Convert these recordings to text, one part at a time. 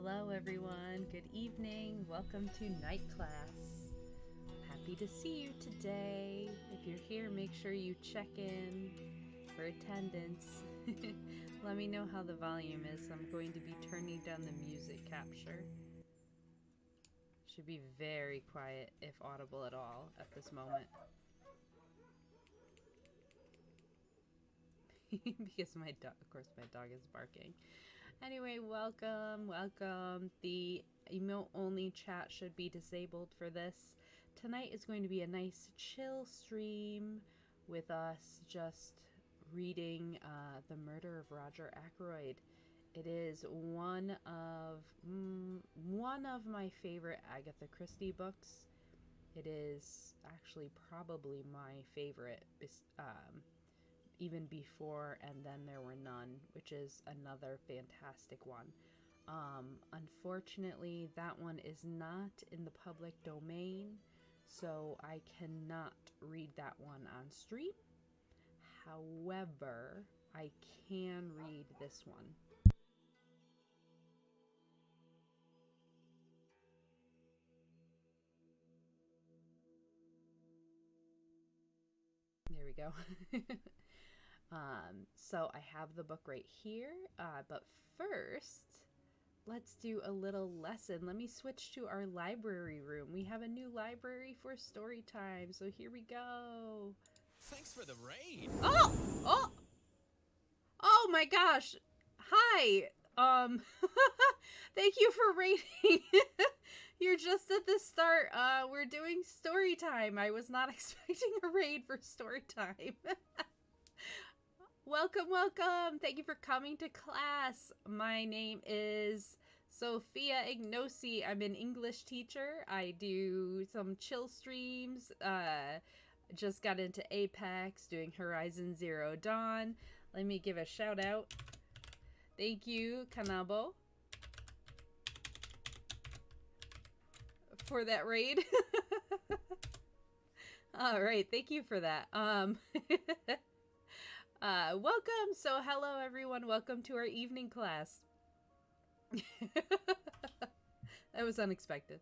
Hello, everyone. Good evening. Welcome to night class. Happy to see you today. If you're here, make sure you check in for attendance. Let me know how the volume is. I'm going to be turning down the music capture. Should be very quiet, if audible at all, at this moment. Because my dog, of course, my dog is barking. Anyway, welcome. The emote only chat should be disabled for this. Tonight is going to be a nice chill stream with us just reading The Murder of Roger Ackroyd. It is one of my favorite Agatha Christie books. It is actually probably my favorite, even before And Then There Were None, which is another fantastic one. Unfortunately, that one is not in the public domain, so I cannot read that one on stream. However, I can read this one. There we go. So I have the book right here, but first, let's do a little lesson. Let me switch to our library room. We have a new library for story time, so here we go. Thanks for the raid. Oh my gosh. Hi. Thank you for raiding. You're just at the start. We're doing story time. I was not expecting a raid for story time. Welcome. Thank you for coming to class. My name is Sophia Ignosi. I'm an English teacher. I do some chill streams. Just got into Apex, doing Horizon Zero Dawn. Let me give a shout out. Thank you, Kanabo, for that raid. All right, thank you for that. Welcome. So hello everyone. Welcome to our evening class. That was unexpected.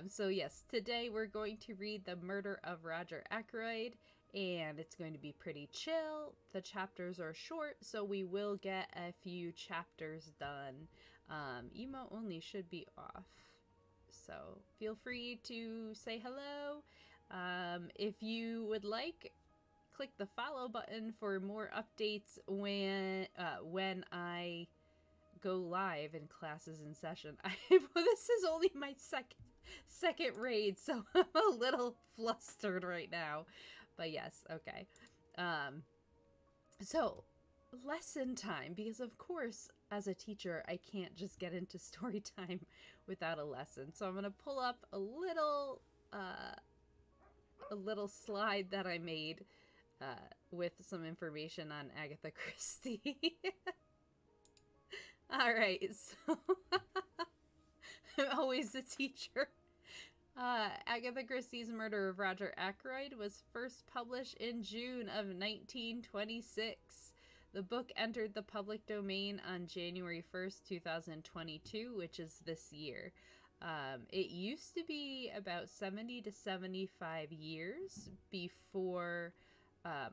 So yes, today we're going to read The Murder of Roger Ackroyd, and it's going to be pretty chill. The chapters are short, so we will get a few chapters done. Emo only should be off, so feel free to say hello. If you would like, click the follow button for more updates when I go live in classes in session. This is only my second raid, so I'm a little flustered right now. But yes, okay. So lesson time, because of course, as a teacher, I can't just get into story time without a lesson. So I'm gonna pull up a little slide that I made with some information on Agatha Christie. All right, so I'm always the teacher. Agatha Christie's Murder of Roger Ackroyd was first published in June of 1926. The book entered the public domain on January 1st, 2022, which is this year. It used to be about 70 to 75 years before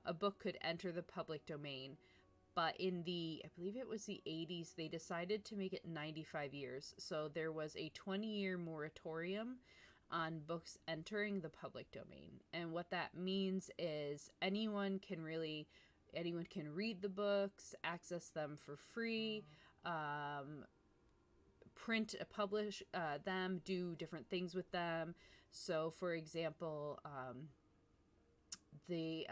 a book could enter the public domain. But in I believe it was the 80s, they decided to make it 95 years. So there was a 20-year moratorium on books entering the public domain. And what that means is anyone can read the books, access them for free, publish them, do different things with them. So, for example, The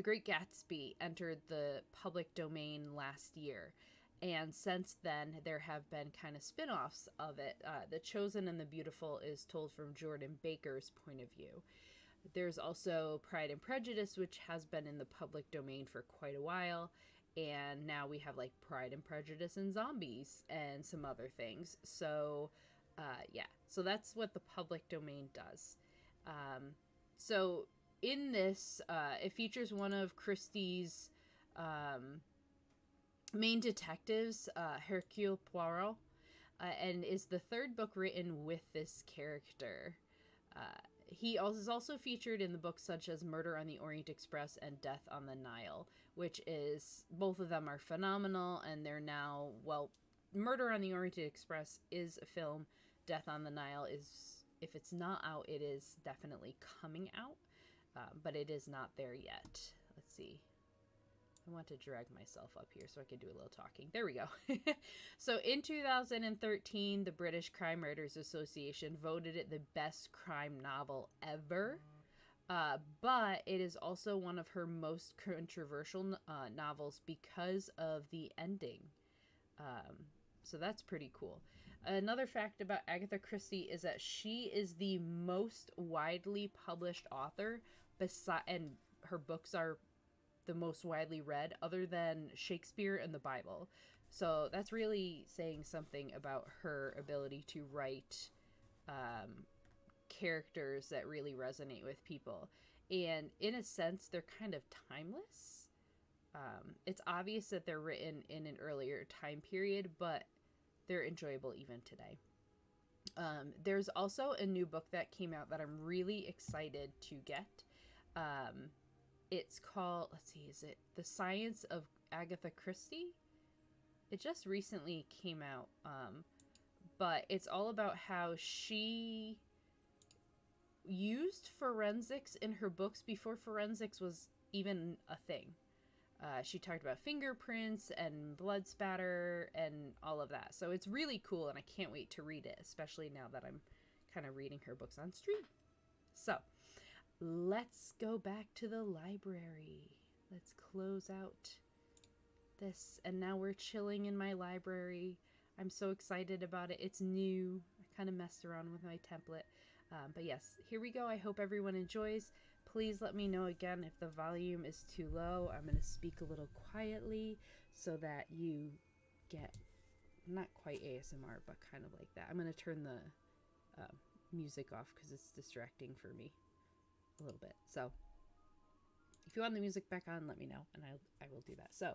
Great Gatsby entered the public domain last year, and since then there have been kind of spin-offs of it. The Chosen and the Beautiful is told from Jordan Baker's point of view. There's also Pride and Prejudice, which has been in the public domain for quite a while, and now we have like Pride and Prejudice and Zombies and some other things. So yeah, so that's what the public domain does. So in this, it features one of Christie's main detectives, Hercule Poirot, and is the third book written with this character. He is also featured in the books such as Murder on the Orient Express and Death on the Nile, which is, both of them are phenomenal, and they're now, well, Murder on the Orient Express is a film. Death on the Nile is, if it's not out, it is definitely coming out, but it is not there yet. Let's see. I want to drag myself up here so I can do a little talking. There we go. So in 2013, the British Crime Writers Association voted it the best crime novel ever. But it is also one of her most controversial novels because of the ending. So that's pretty cool. Another fact about Agatha Christie is that she is the most widely published author, and her books are the most widely read, other than Shakespeare and the Bible. So that's really saying something about her ability to write characters that really resonate with people. And in a sense, they're kind of timeless. It's obvious that they're written in an earlier time period, but they're enjoyable even today. There's also a new book that came out that I'm really excited to get. It's called, let's see, is it The Science of Agatha Christie? It just recently came out, but it's all about how she used forensics in her books before forensics was even a thing. She talked about fingerprints and blood spatter and all of that. So it's really cool, and I can't wait to read it, especially now that I'm kind of reading her books on stream. So let's go back to the library. Let's close out this. And now we're chilling in my library. I'm so excited about it. It's new. I kind of messed around with my template. But yes, here we go. I hope everyone enjoys. Please let me know again if the volume is too low. I'm going to speak a little quietly so that you get, not quite ASMR, but kind of like that. I'm going to turn the music off because it's distracting for me a little bit. So if you want the music back on, let me know, and I will do that. So,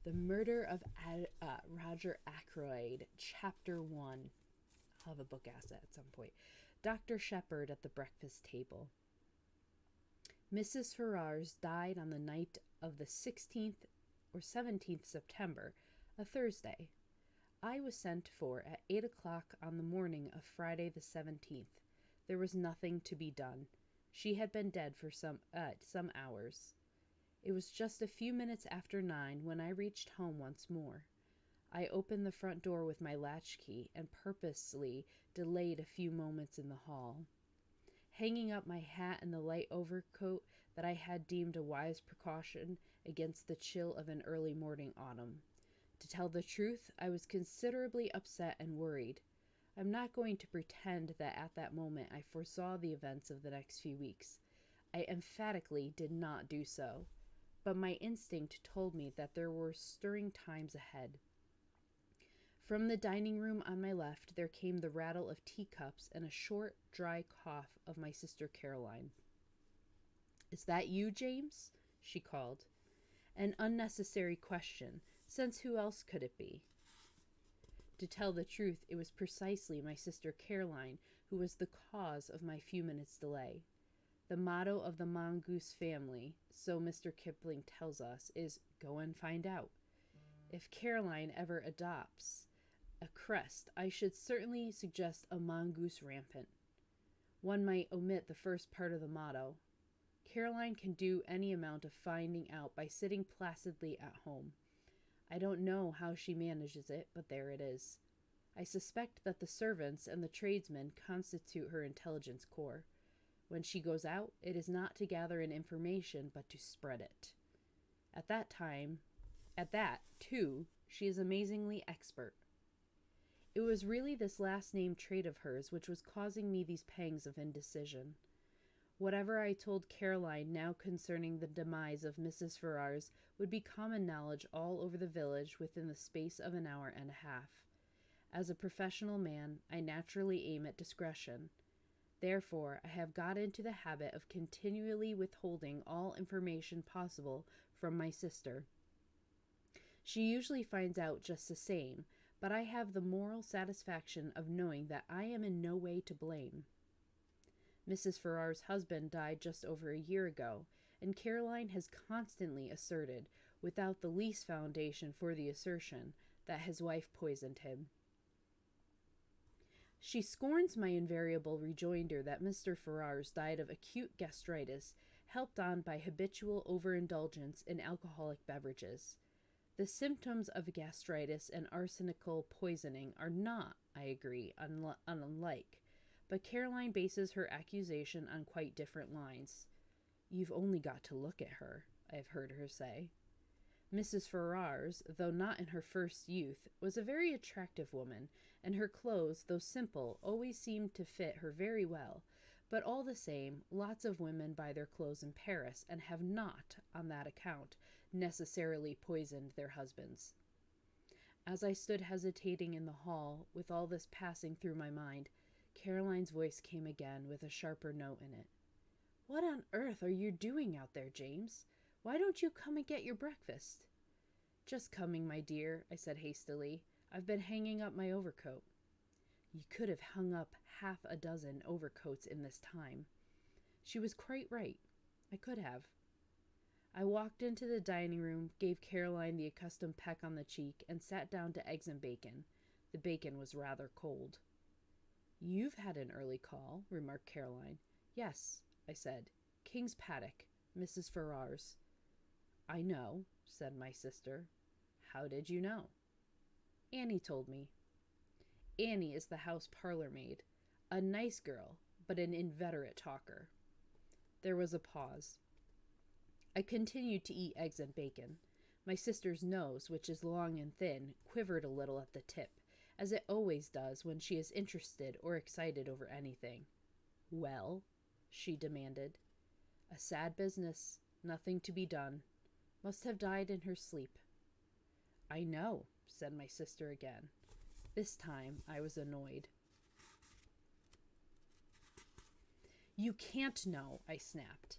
The Murder of Roger Ackroyd, Chapter 1. I'll have a book asset at some point. Dr. Shepherd at the breakfast table. Mrs. Ferrars died on the night of the 16th or 17th September, a Thursday. I was sent for at 8 o'clock on the morning of Friday the 17th. There was nothing to be done. She had been dead for some hours. It was just a few minutes after 9 when I reached home once more. I opened the front door with my latchkey and purposely delayed a few moments in the hall. Hanging up my hat and the light overcoat that I had deemed a wise precaution against the chill of an early morning autumn. To tell the truth, I was considerably upset and worried. I'm not going to pretend that at that moment I foresaw the events of the next few weeks. I emphatically did not do so, but my instinct told me that there were stirring times ahead. From the dining room on my left, there came the rattle of teacups and a short, dry cough of my sister Caroline. "Is that you, James?" she called. An unnecessary question, since who else could it be? To tell the truth, it was precisely my sister Caroline who was the cause of my few minutes' delay. The motto of the mongoose family, so Mr. Kipling tells us, is "go and find out." If Caroline ever adopts a crest, I should certainly suggest a mongoose rampant. One might omit the first part of the motto. Caroline can do any amount of finding out by sitting placidly at home. I don't know how she manages it, but there it is. I suspect that the servants and the tradesmen constitute her intelligence corps. When she goes out, it is not to gather in information, but to spread it. At that, too, she is amazingly expert. It was really this last named trait of hers which was causing me these pangs of indecision. Whatever I told Caroline now concerning the demise of Mrs. Ferrars would be common knowledge all over the village within the space of an hour and a half. As a professional man, I naturally aim at discretion. Therefore, I have got into the habit of continually withholding all information possible from my sister. She usually finds out just the same, but I have the moral satisfaction of knowing that I am in no way to blame. Mrs. Farrar's husband died just over a year ago, and Caroline has constantly asserted, without the least foundation for the assertion, that his wife poisoned him. She scorns my invariable rejoinder that Mr. Farrar's died of acute gastritis, helped on by habitual overindulgence in alcoholic beverages. The symptoms of gastritis and arsenical poisoning are not, I agree, unlike, but Caroline bases her accusation on quite different lines. You've only got to look at her, I've heard her say. Mrs. Farrar's, though not in her first youth, was a very attractive woman, and her clothes, though simple, always seemed to fit her very well. But all the same, lots of women buy their clothes in Paris and have not, on that account, necessarily poisoned their husbands. As I stood hesitating in the hall, with all this passing through my mind, Caroline's voice came again with a sharper note in it. What on earth are you doing out there, James? Why don't you come and get your breakfast? Just coming, my dear, I said hastily. I've been hanging up my overcoat. You could have hung up half a dozen overcoats in this time. She was quite right. I could have. I walked into the dining room, gave Caroline the accustomed peck on the cheek, and sat down to eggs and bacon. The bacon was rather cold. You've had an early call, remarked Caroline. Yes, I said. King's Paddock, Mrs. Farrar's. I know, said my sister. How did you know? Annie told me. Annie is the house parlor maid, a nice girl, but an inveterate talker. There was a pause. I continued to eat eggs and bacon. My sister's nose, which is long and thin, quivered a little at the tip, as it always does when she is interested or excited over anything. Well, she demanded. A sad business, nothing to be done. Must have died in her sleep. I know, said my sister again. This time I was annoyed. You can't know, I snapped.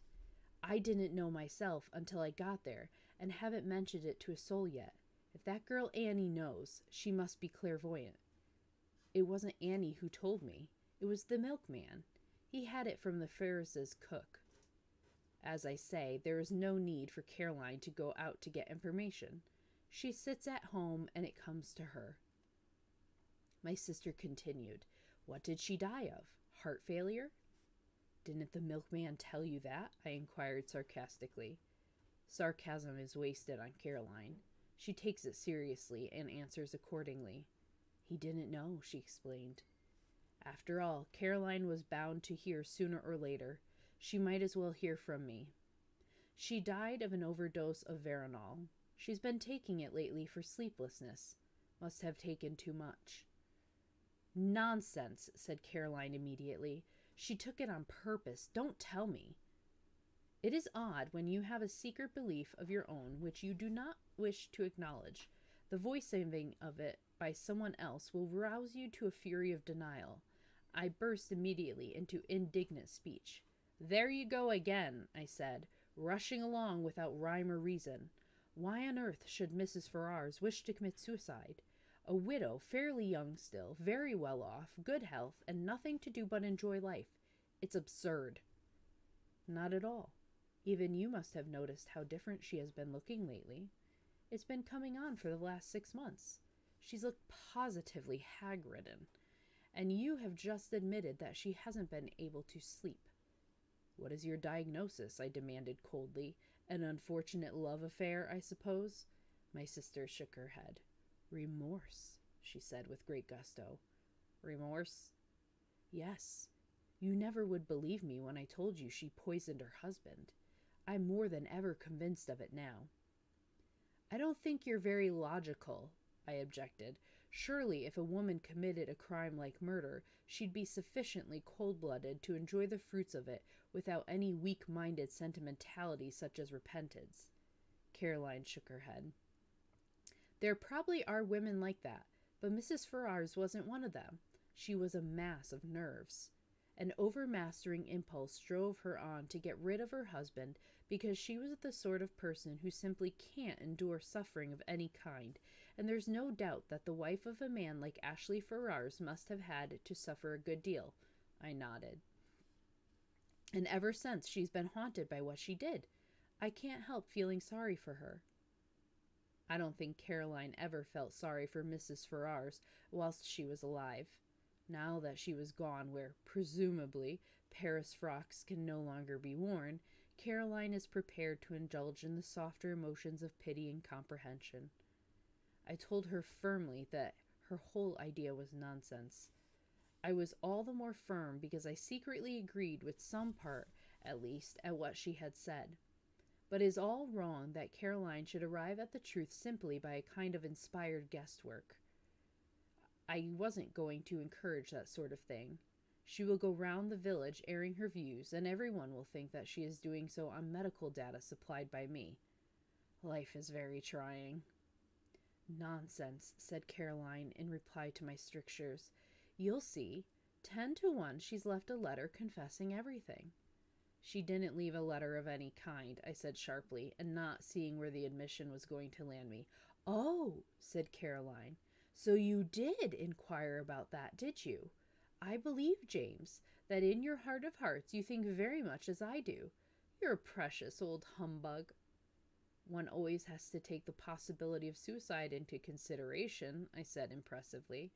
I didn't know myself until I got there, and haven't mentioned it to a soul yet. If that girl Annie knows, she must be clairvoyant. It wasn't Annie who told me. It was the milkman. He had it from the Ferrises' cook. As I say, there is no need for Caroline to go out to get information. She sits at home, and it comes to her. My sister continued. What did she die of? Heart failure? Didn't the milkman tell you that? I inquired sarcastically. Sarcasm is wasted on Caroline. She takes it seriously and answers accordingly. He didn't know, she explained. After all, Caroline was bound to hear sooner or later. She might as well hear from me. She died of an overdose of Veronal. She's been taking it lately for sleeplessness. Must have taken too much. Nonsense, said Caroline immediately. She took it on purpose. Don't tell me. It is odd when you have a secret belief of your own which you do not wish to acknowledge. The voicing of it by someone else will rouse you to a fury of denial. I burst immediately into indignant speech. There you go again, I said, rushing along without rhyme or reason. Why on earth should Mrs. Farrar's wish to commit suicide? A widow, fairly young still, very well off, good health, and nothing to do but enjoy life. It's absurd. Not at all. Even you must have noticed how different she has been looking lately. It's been coming on for the last 6 months. She's looked positively hag-ridden. And you have just admitted that she hasn't been able to sleep. What is your diagnosis? I demanded coldly. An unfortunate love affair, I suppose? My sister shook her head. Remorse, she said with great gusto. Remorse? Yes. You never would believe me when I told you she poisoned her husband. I'm more than ever convinced of it now. I don't think you're very logical, I objected. Surely if a woman committed a crime like murder, she'd be sufficiently cold-blooded to enjoy the fruits of it without any weak-minded sentimentality such as repentance. Caroline shook her head. There probably are women like that, but Mrs. Farrar's wasn't one of them. She was a mass of nerves. An overmastering impulse drove her on to get rid of her husband because she was the sort of person who simply can't endure suffering of any kind, and there's no doubt that the wife of a man like Ashley Ferrars must have had to suffer a good deal. I nodded. And ever since, she's been haunted by what she did. I can't help feeling sorry for her. I don't think Caroline ever felt sorry for Mrs. Ferrars whilst she was alive. Now that she was gone, where, presumably, Paris frocks can no longer be worn, Caroline is prepared to indulge in the softer emotions of pity and comprehension. I told her firmly that her whole idea was nonsense. I was all the more firm because I secretly agreed with some part, at least, at what she had said. But it is all wrong that Caroline should arrive at the truth simply by a kind of inspired guesswork. I wasn't going to encourage that sort of thing. She will go round the village airing her views, and everyone will think that she is doing so on medical data supplied by me. Life is very trying. Nonsense, said Caroline in reply to my strictures. You'll see. 10 to 1 she's left a letter confessing everything. She didn't leave a letter of any kind, I said sharply, and not seeing where the admission was going to land me. Oh, said Caroline. So you did inquire about that, did you? I believe, James, that in your heart of hearts you think very much as I do. You're a precious old humbug. One always has to take the possibility of suicide into consideration, I said impressively.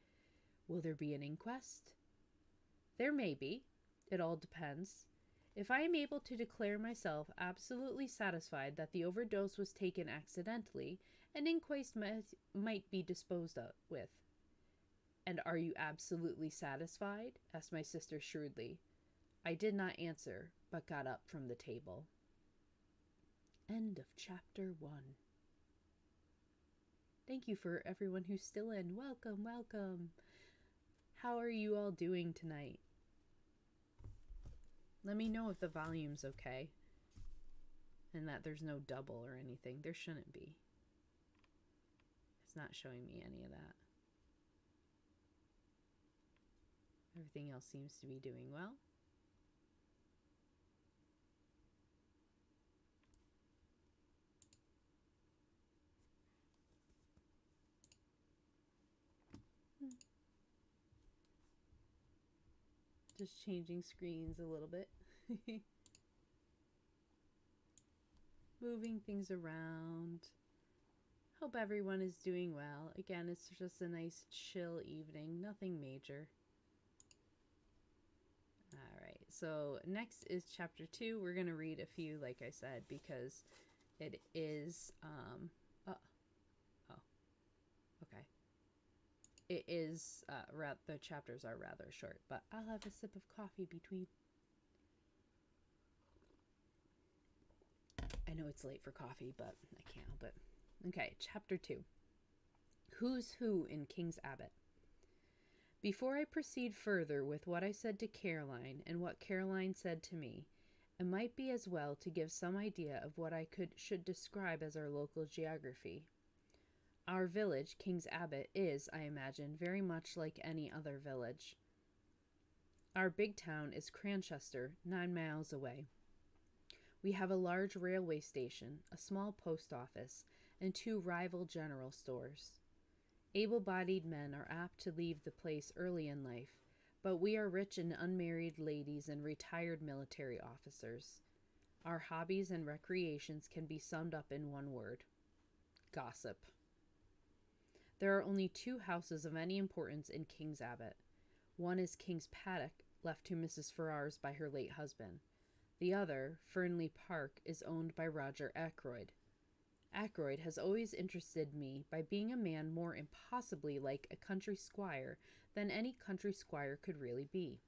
Will there be an inquest? There may be. It all depends. If I am able to declare myself absolutely satisfied that the overdose was taken accidentally, an inquest might be disposed of with. And are you absolutely satisfied? Asked my sister shrewdly. I did not answer, but got up from the table. End of chapter 1. Thank you for everyone who's still in. Welcome, welcome. How are you all doing tonight? Let me know if the volume's okay and that there's no double or anything. There shouldn't be. It's not showing me any of that. Everything else seems to be doing well. Just changing screens a little bit. Moving things around. Hope everyone is doing well. Again, it's just a nice chill evening. Nothing major. Alright, so next is chapter 2. We're going to read a few, like I said, because it is... okay. It is, the chapters are rather short, but I'll have a sip of coffee between. I know it's late for coffee, but I can't help it. Okay, chapter 2. Who's Who in King's Abbot. Before I proceed further with what I said to Caroline and what Caroline said to me, it might be as well to give some idea of what I should describe as our local geography. Our village, King's Abbot, is, I imagine, very much like any other village. Our big town is Cranchester, 9 miles away. We have a large railway station, a small post office, and 2 rival general stores. Able-bodied men are apt to leave the place early in life, but we are rich and unmarried ladies and retired military officers. Our hobbies and recreations can be summed up in one word: gossip. There are only 2 houses of any importance in King's Abbot. One is King's Paddock, left to Mrs. Ferrars by her late husband. The other, Fernley Park, is owned by Roger Ackroyd. Ackroyd has always interested me by being a man more impossibly like a country squire than any country squire could really be.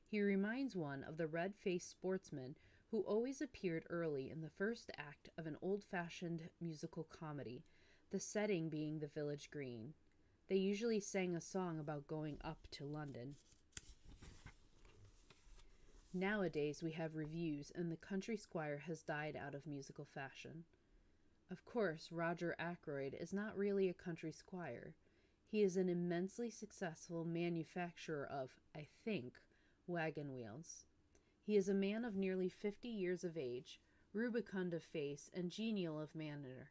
He reminds one of the red-faced sportsman who always appeared early in the first act of an old-fashioned musical comedy, the setting being the village green. They usually sang a song about going up to London. Nowadays we have revues, and the country squire has died out of musical fashion. Of course, Roger Ackroyd is not really a country squire. He is an immensely successful manufacturer of, I think, wagon wheels. He is a man of nearly 50 years of age, rubicund of face, and genial of manner.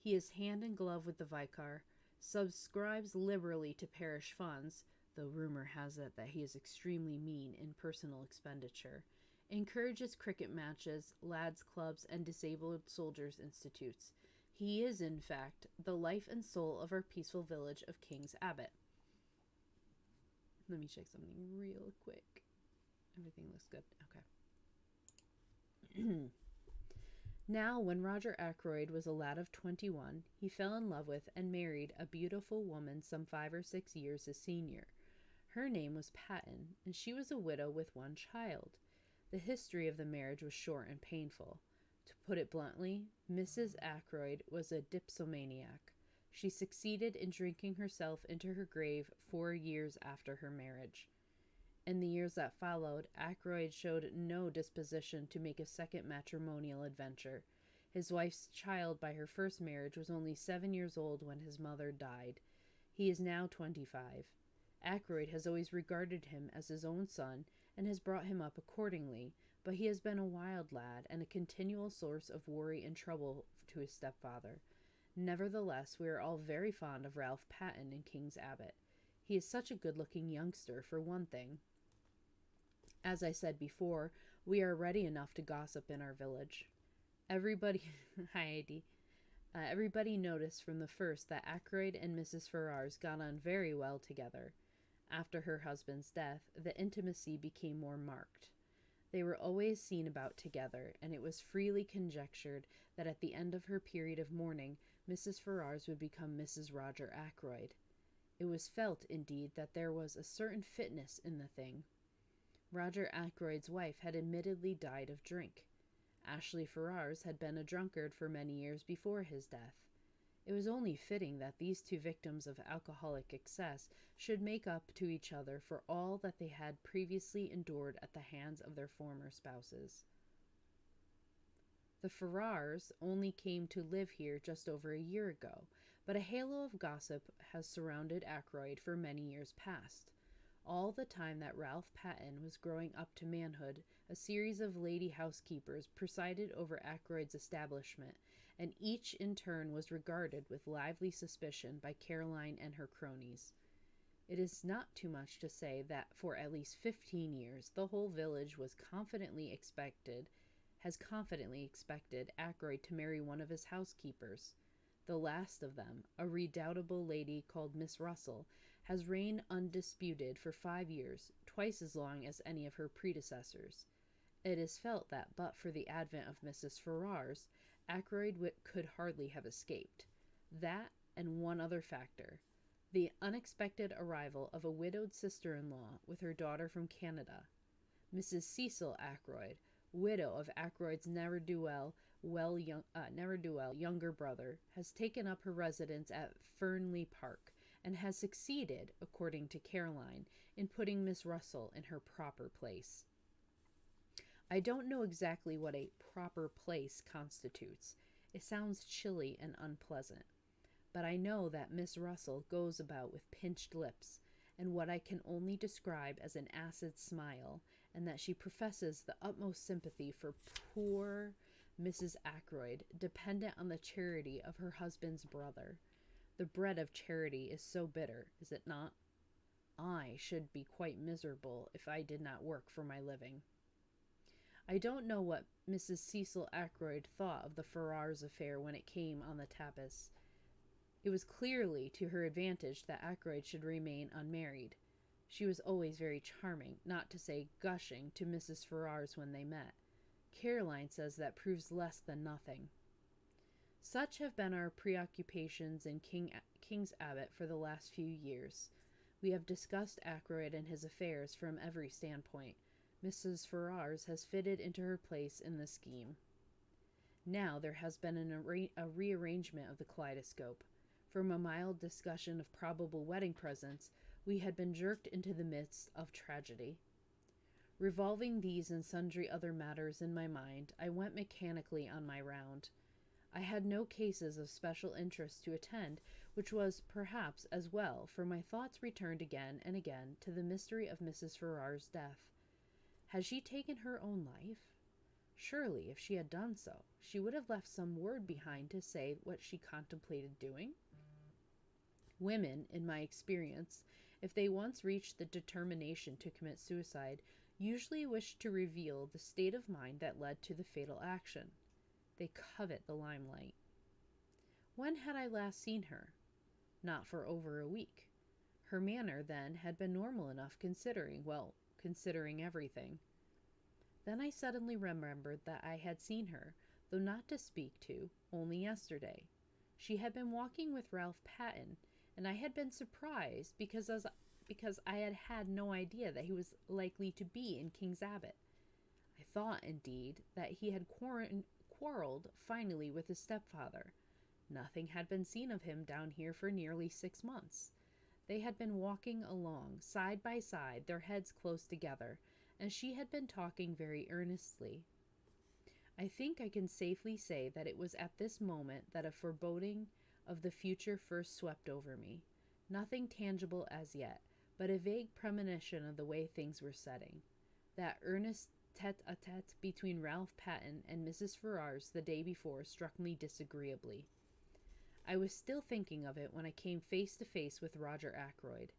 He is hand in glove with the vicar, subscribes liberally to parish funds, though rumor has it that he is extremely mean in personal expenditure, encourages cricket matches, lads' clubs, and disabled soldiers' institutes. He is, in fact, the life and soul of our peaceful village of King's Abbot. Let me check something real quick. Everything looks good. Okay. Now, when Roger Ackroyd was a lad of 21, he fell in love with and married a beautiful woman some 5 or 6 years his senior. Her name was Patton, and she was a widow with one child. The history of the marriage was short and painful. To put it bluntly, Mrs. Ackroyd was a dipsomaniac. She succeeded in drinking herself into her grave 4 years after her marriage. In the years that followed, Ackroyd showed no disposition to make a second matrimonial adventure. His wife's child by her first marriage was only 7 years old when his mother died. He is now 25. Ackroyd has always regarded him as his own son and has brought him up accordingly, but he has been a wild lad and a continual source of worry and trouble to his stepfather. Nevertheless, we are all very fond of Ralph Patton in King's Abbot. He is such a good-looking youngster, for one thing. As I said before, we are ready enough to gossip in our village. Everybody, hi Heidi. Everybody noticed from the first that Ackroyd and Mrs. Ferrars got on very well together. After her husband's death, the intimacy became more marked. They were always seen about together, and it was freely conjectured that at the end of her period of mourning, Mrs. Ferrars would become Mrs. Roger Ackroyd. It was felt, indeed, that there was a certain fitness in the thing. Roger Ackroyd's wife had admittedly died of drink. Ashley Ferrars had been a drunkard for many years before his death. It was only fitting that these two victims of alcoholic excess should make up to each other for all that they had previously endured at the hands of their former spouses. The Ferrars only came to live here just over a year ago, but a halo of gossip has surrounded Ackroyd for many years past. All the time that Ralph Patton was growing up to manhood, a series of lady housekeepers presided over Ackroyd's establishment, and each in turn was regarded with lively suspicion by Caroline and her cronies. It is not too much to say that for at least 15 years the whole village has confidently expected Ackroyd to marry one of his housekeepers. The last of them, a redoubtable lady called Miss Russell, has reigned undisputed for 5 years, twice as long as any of her predecessors. It is felt that but for the advent of Mrs. Ferrars, Ackroyd could hardly have escaped. That and one other factor, the unexpected arrival of a widowed sister-in-law with her daughter from Canada. Mrs. Cecil Ackroyd, widow of Ackroyd's ne'er-do-well younger brother, has taken up her residence at Fernley Park, and has succeeded, according to Caroline, in putting Miss Russell in her proper place. I don't know exactly what a proper place constitutes. It sounds chilly and unpleasant. But I know that Miss Russell goes about with pinched lips, and what I can only describe as an acid smile, and that she professes the utmost sympathy for poor Mrs. Ackroyd, dependent on the charity of her husband's brother. The bread of charity is so bitter, is it not? I should be quite miserable if I did not work for my living. I don't know what Mrs. Cecil Ackroyd thought of the Ferrars affair when it came on the tapis. It was clearly to her advantage that Ackroyd should remain unmarried. She was always very charming, not to say gushing, to Mrs. Ferrars when they met. Caroline says that proves less than nothing. Such have been our preoccupations in King's Abbot for the last few years. We have discussed Ackroyd and his affairs from every standpoint. Mrs. Ferrars has fitted into her place in the scheme. Now there has been a rearrangement of the kaleidoscope. From a mild discussion of probable wedding presents, we had been jerked into the midst of tragedy. Revolving these and sundry other matters in my mind, I went mechanically on my round. I had no cases of special interest to attend, which was, perhaps, as well, for my thoughts returned again and again to the mystery of Mrs. Ferrars' death. Had she taken her own life? Surely, if she had done so, she would have left some word behind to say what she contemplated doing. Women, in my experience, if they once reach the determination to commit suicide, usually wish to reveal the state of mind that led to the fatal action. They covet the limelight. When had I last seen her? Not for over a week. Her manner, then, had been normal enough considering everything. Then I suddenly remembered that I had seen her, though not to speak to, only yesterday. She had been walking with Ralph Patten, and I had been surprised because I had had no idea that he was likely to be in King's Abbot. I thought, indeed, that he had quarreled finally with his stepfather. Nothing had been seen of him down here for nearly 6 months. They had been walking along, side by side, their heads close together, and she had been talking very earnestly. I think I can safely say that it was at this moment that a foreboding of the future first swept over me. Nothing tangible as yet, but a vague premonition of the way things were setting. That earnest tete-a-tete between Ralph Patten and Mrs. Ferrars the day before struck me disagreeably. I was still thinking of it when I came face to face with Roger Ackroyd.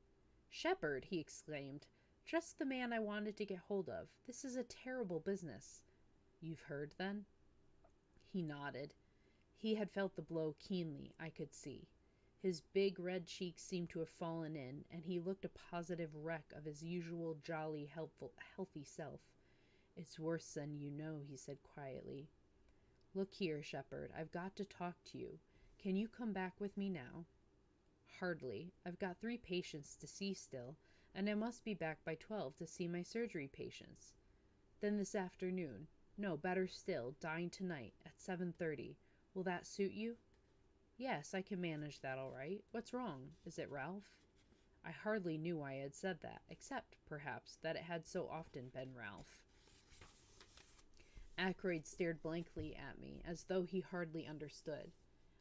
"Shepherd," he exclaimed, "just the man I wanted to get hold of. This is a terrible business." "You've heard, then?" He nodded. He had felt the blow keenly, I could see. His big red cheeks seemed to have fallen in, and he looked a positive wreck of his usual jolly, healthy self. "It's worse than you know," he said quietly. "Look here, Shepherd, I've got to talk to you. Can you come back with me now?" "Hardly. I've got 3 patients to see still, and I must be back by 12 to see my surgery patients." "Then this afternoon. No, better still, dine tonight at 7:30. Will that suit you?" "Yes, I can manage that all right. What's wrong? Is it Ralph?" I hardly knew why I had said that, except, perhaps, that it had so often been Ralph. Ackroyd stared blankly at me, as though he hardly understood.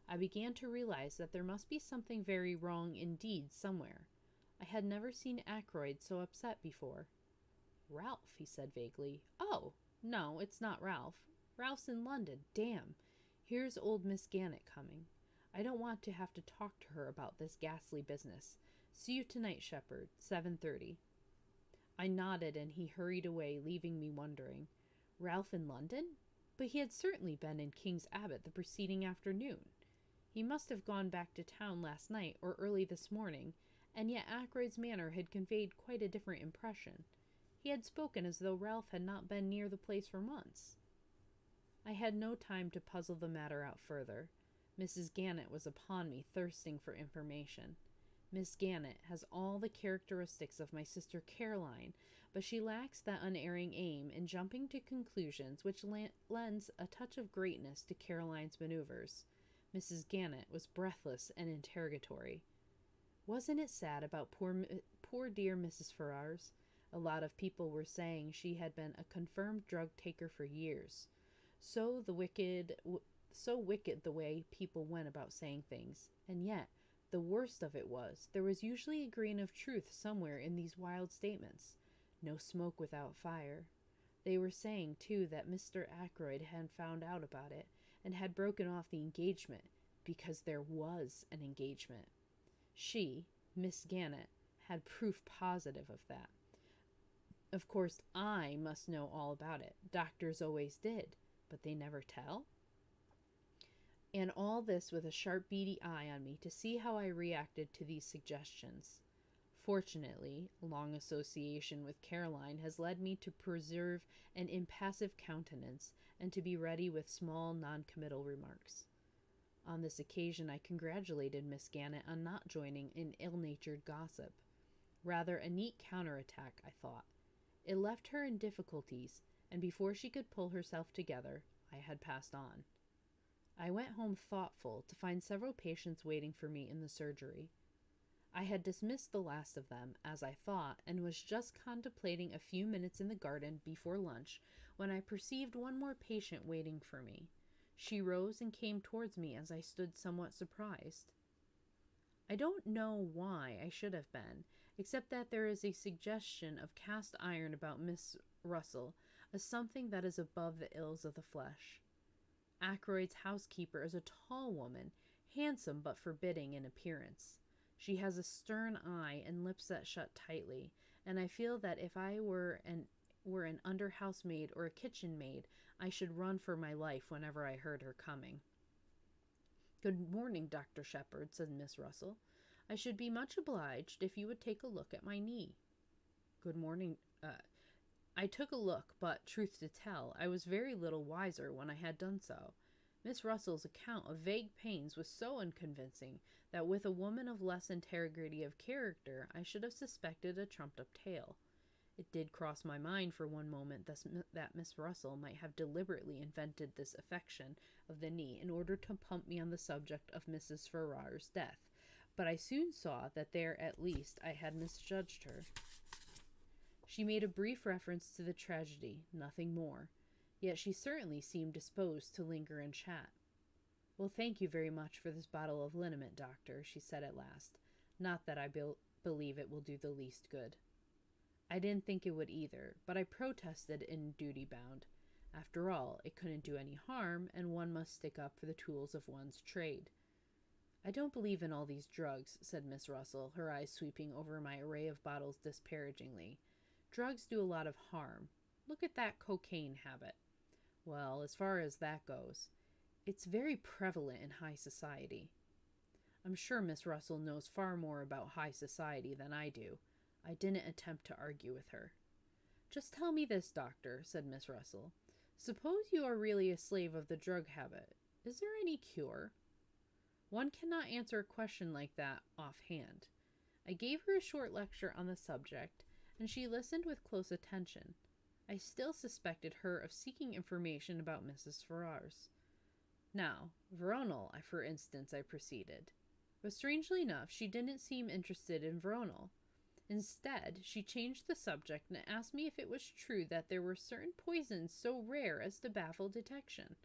I began to realize that there must be something very wrong indeed somewhere. I had never seen Ackroyd so upset before. "Ralph," he said vaguely. "Oh, no, it's not Ralph. Ralph's in London. Damn. Here's old Miss Gannett coming. I don't want to have to talk to her about this ghastly business. See you tonight, Shepherd, 7:30. I nodded, and he hurried away, leaving me wondering. Ralph in London? But he had certainly been in King's Abbot the preceding afternoon. He must have gone back to town last night or early this morning, and yet Ackroyd's manner had conveyed quite a different impression. He had spoken as though Ralph had not been near the place for months. I had no time to puzzle the matter out further. Mrs. Gannett was upon me, thirsting for information. Miss Gannett has all the characteristics of my sister Caroline, but she lacks that unerring aim in jumping to conclusions which lends a touch of greatness to Caroline's maneuvers. Mrs. Gannett was breathless and interrogatory. Wasn't it sad about poor dear Mrs. Ferrars? A lot of people were saying she had been a confirmed drug taker for years. So wicked the way people went about saying things, and yet the worst of it was, there was usually a grain of truth somewhere in these wild statements. No smoke without fire. They were saying, too, that Mr. Ackroyd had found out about it, and had broken off the engagement, because there was an engagement. She, Miss Gannett, had proof positive of that. Of course, I must know all about it. Doctors always did, but they never tell? And all this with a sharp, beady eye on me to see how I reacted to these suggestions. Fortunately, long association with Caroline has led me to preserve an impassive countenance and to be ready with small, non-committal remarks. On this occasion, I congratulated Miss Gannett on not joining in ill-natured gossip. Rather a neat counterattack, I thought. It left her in difficulties, and before she could pull herself together, I had passed on. I went home thoughtful to find several patients waiting for me in the surgery. I had dismissed the last of them, as I thought, and was just contemplating a few minutes in the garden before lunch when I perceived one more patient waiting for me. She rose and came towards me as I stood somewhat surprised. I don't know why I should have been, except that there is a suggestion of cast iron about Miss Russell, a something that is above the ills of the flesh. Ackroyd's housekeeper is a tall woman, handsome but forbidding in appearance. She has a stern eye and lips that shut tightly, and I feel that if I were an under housemaid or a kitchen maid, I should run for my life whenever I heard her coming. "Good morning, Dr. Shepherd," said Miss Russell. "I should be much obliged if you would take a look at my knee." "Good morning." I took a look, but, truth to tell, I was very little wiser when I had done so. Miss Russell's account of vague pains was so unconvincing that with a woman of less integrity of character I should have suspected a trumped-up tale. It did cross my mind for one moment that Miss Russell might have deliberately invented this affection of the knee in order to pump me on the subject of Mrs. Ferrars's death, but I soon saw that there at least I had misjudged her. She made a brief reference to the tragedy, nothing more, yet she certainly seemed disposed to linger and chat. "Well, thank you very much for this bottle of liniment, doctor," she said at last. "Not that I believe it will do the least good." I didn't think it would either, but I protested in duty bound. After all, it couldn't do any harm, and one must stick up for the tools of one's trade. "I don't believe in all these drugs," said Miss Russell, her eyes sweeping over my array of bottles disparagingly. "Drugs do a lot of harm. Look at that cocaine habit. Well, as far as that goes, it's very prevalent in high society." I'm sure Miss Russell knows far more about high society than I do. I didn't attempt to argue with her. "Just tell me this, doctor," said Miss Russell. "Suppose you are really a slave of the drug habit. Is there any cure?" One cannot answer a question like that offhand. I gave her a short lecture on the subject, and she listened with close attention. I still suspected her of seeking information about Mrs. Ferrars. "Now, Veronal, for instance," I proceeded. But strangely enough, she didn't seem interested in Veronal. Instead, she changed the subject and asked me if it was true that there were certain poisons so rare as to baffle detection.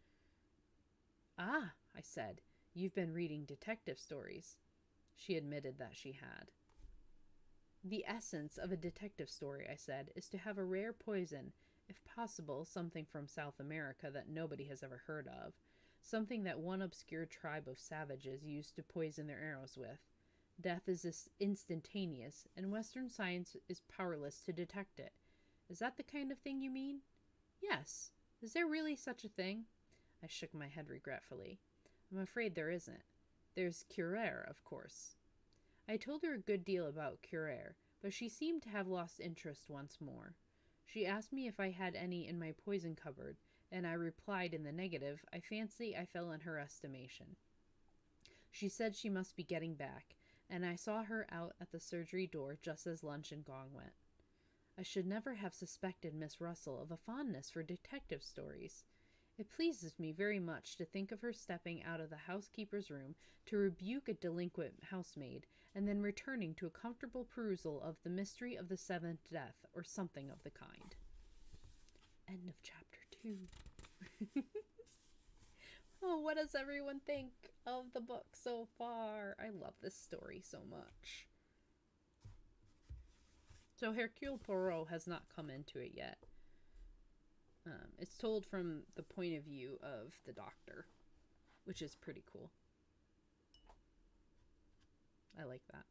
"Ah," I said, "you've been reading detective stories." She admitted that she had. "The essence of a detective story," I said, "is to have a rare poison, if possible something from South America that nobody has ever heard of, something that one obscure tribe of savages used to poison their arrows with. Death is instantaneous, and Western science is powerless to detect it. Is that the kind of thing you mean?" "Yes. Is there really such a thing?" I shook my head regretfully. "I'm afraid there isn't. There's curare, of course." I told her a good deal about curare, but she seemed to have lost interest once more. She asked me if I had any in my poison cupboard, and I replied in the negative. I fancy I fell in her estimation. She said she must be getting back, and I saw her out at the surgery door just as luncheon gong went. I should never have suspected Miss Russell of a fondness for detective stories. It pleases me very much to think of her stepping out of the housekeeper's room to rebuke a delinquent housemaid, and then returning to a comfortable perusal of The Mystery of the Seventh Death, or something of the kind. End of chapter 2. Oh, what does everyone think of the book so far? I love this story so much. So Hercule Poirot has not come into it yet. It's told from the point of view of the doctor, which is pretty cool. I like that.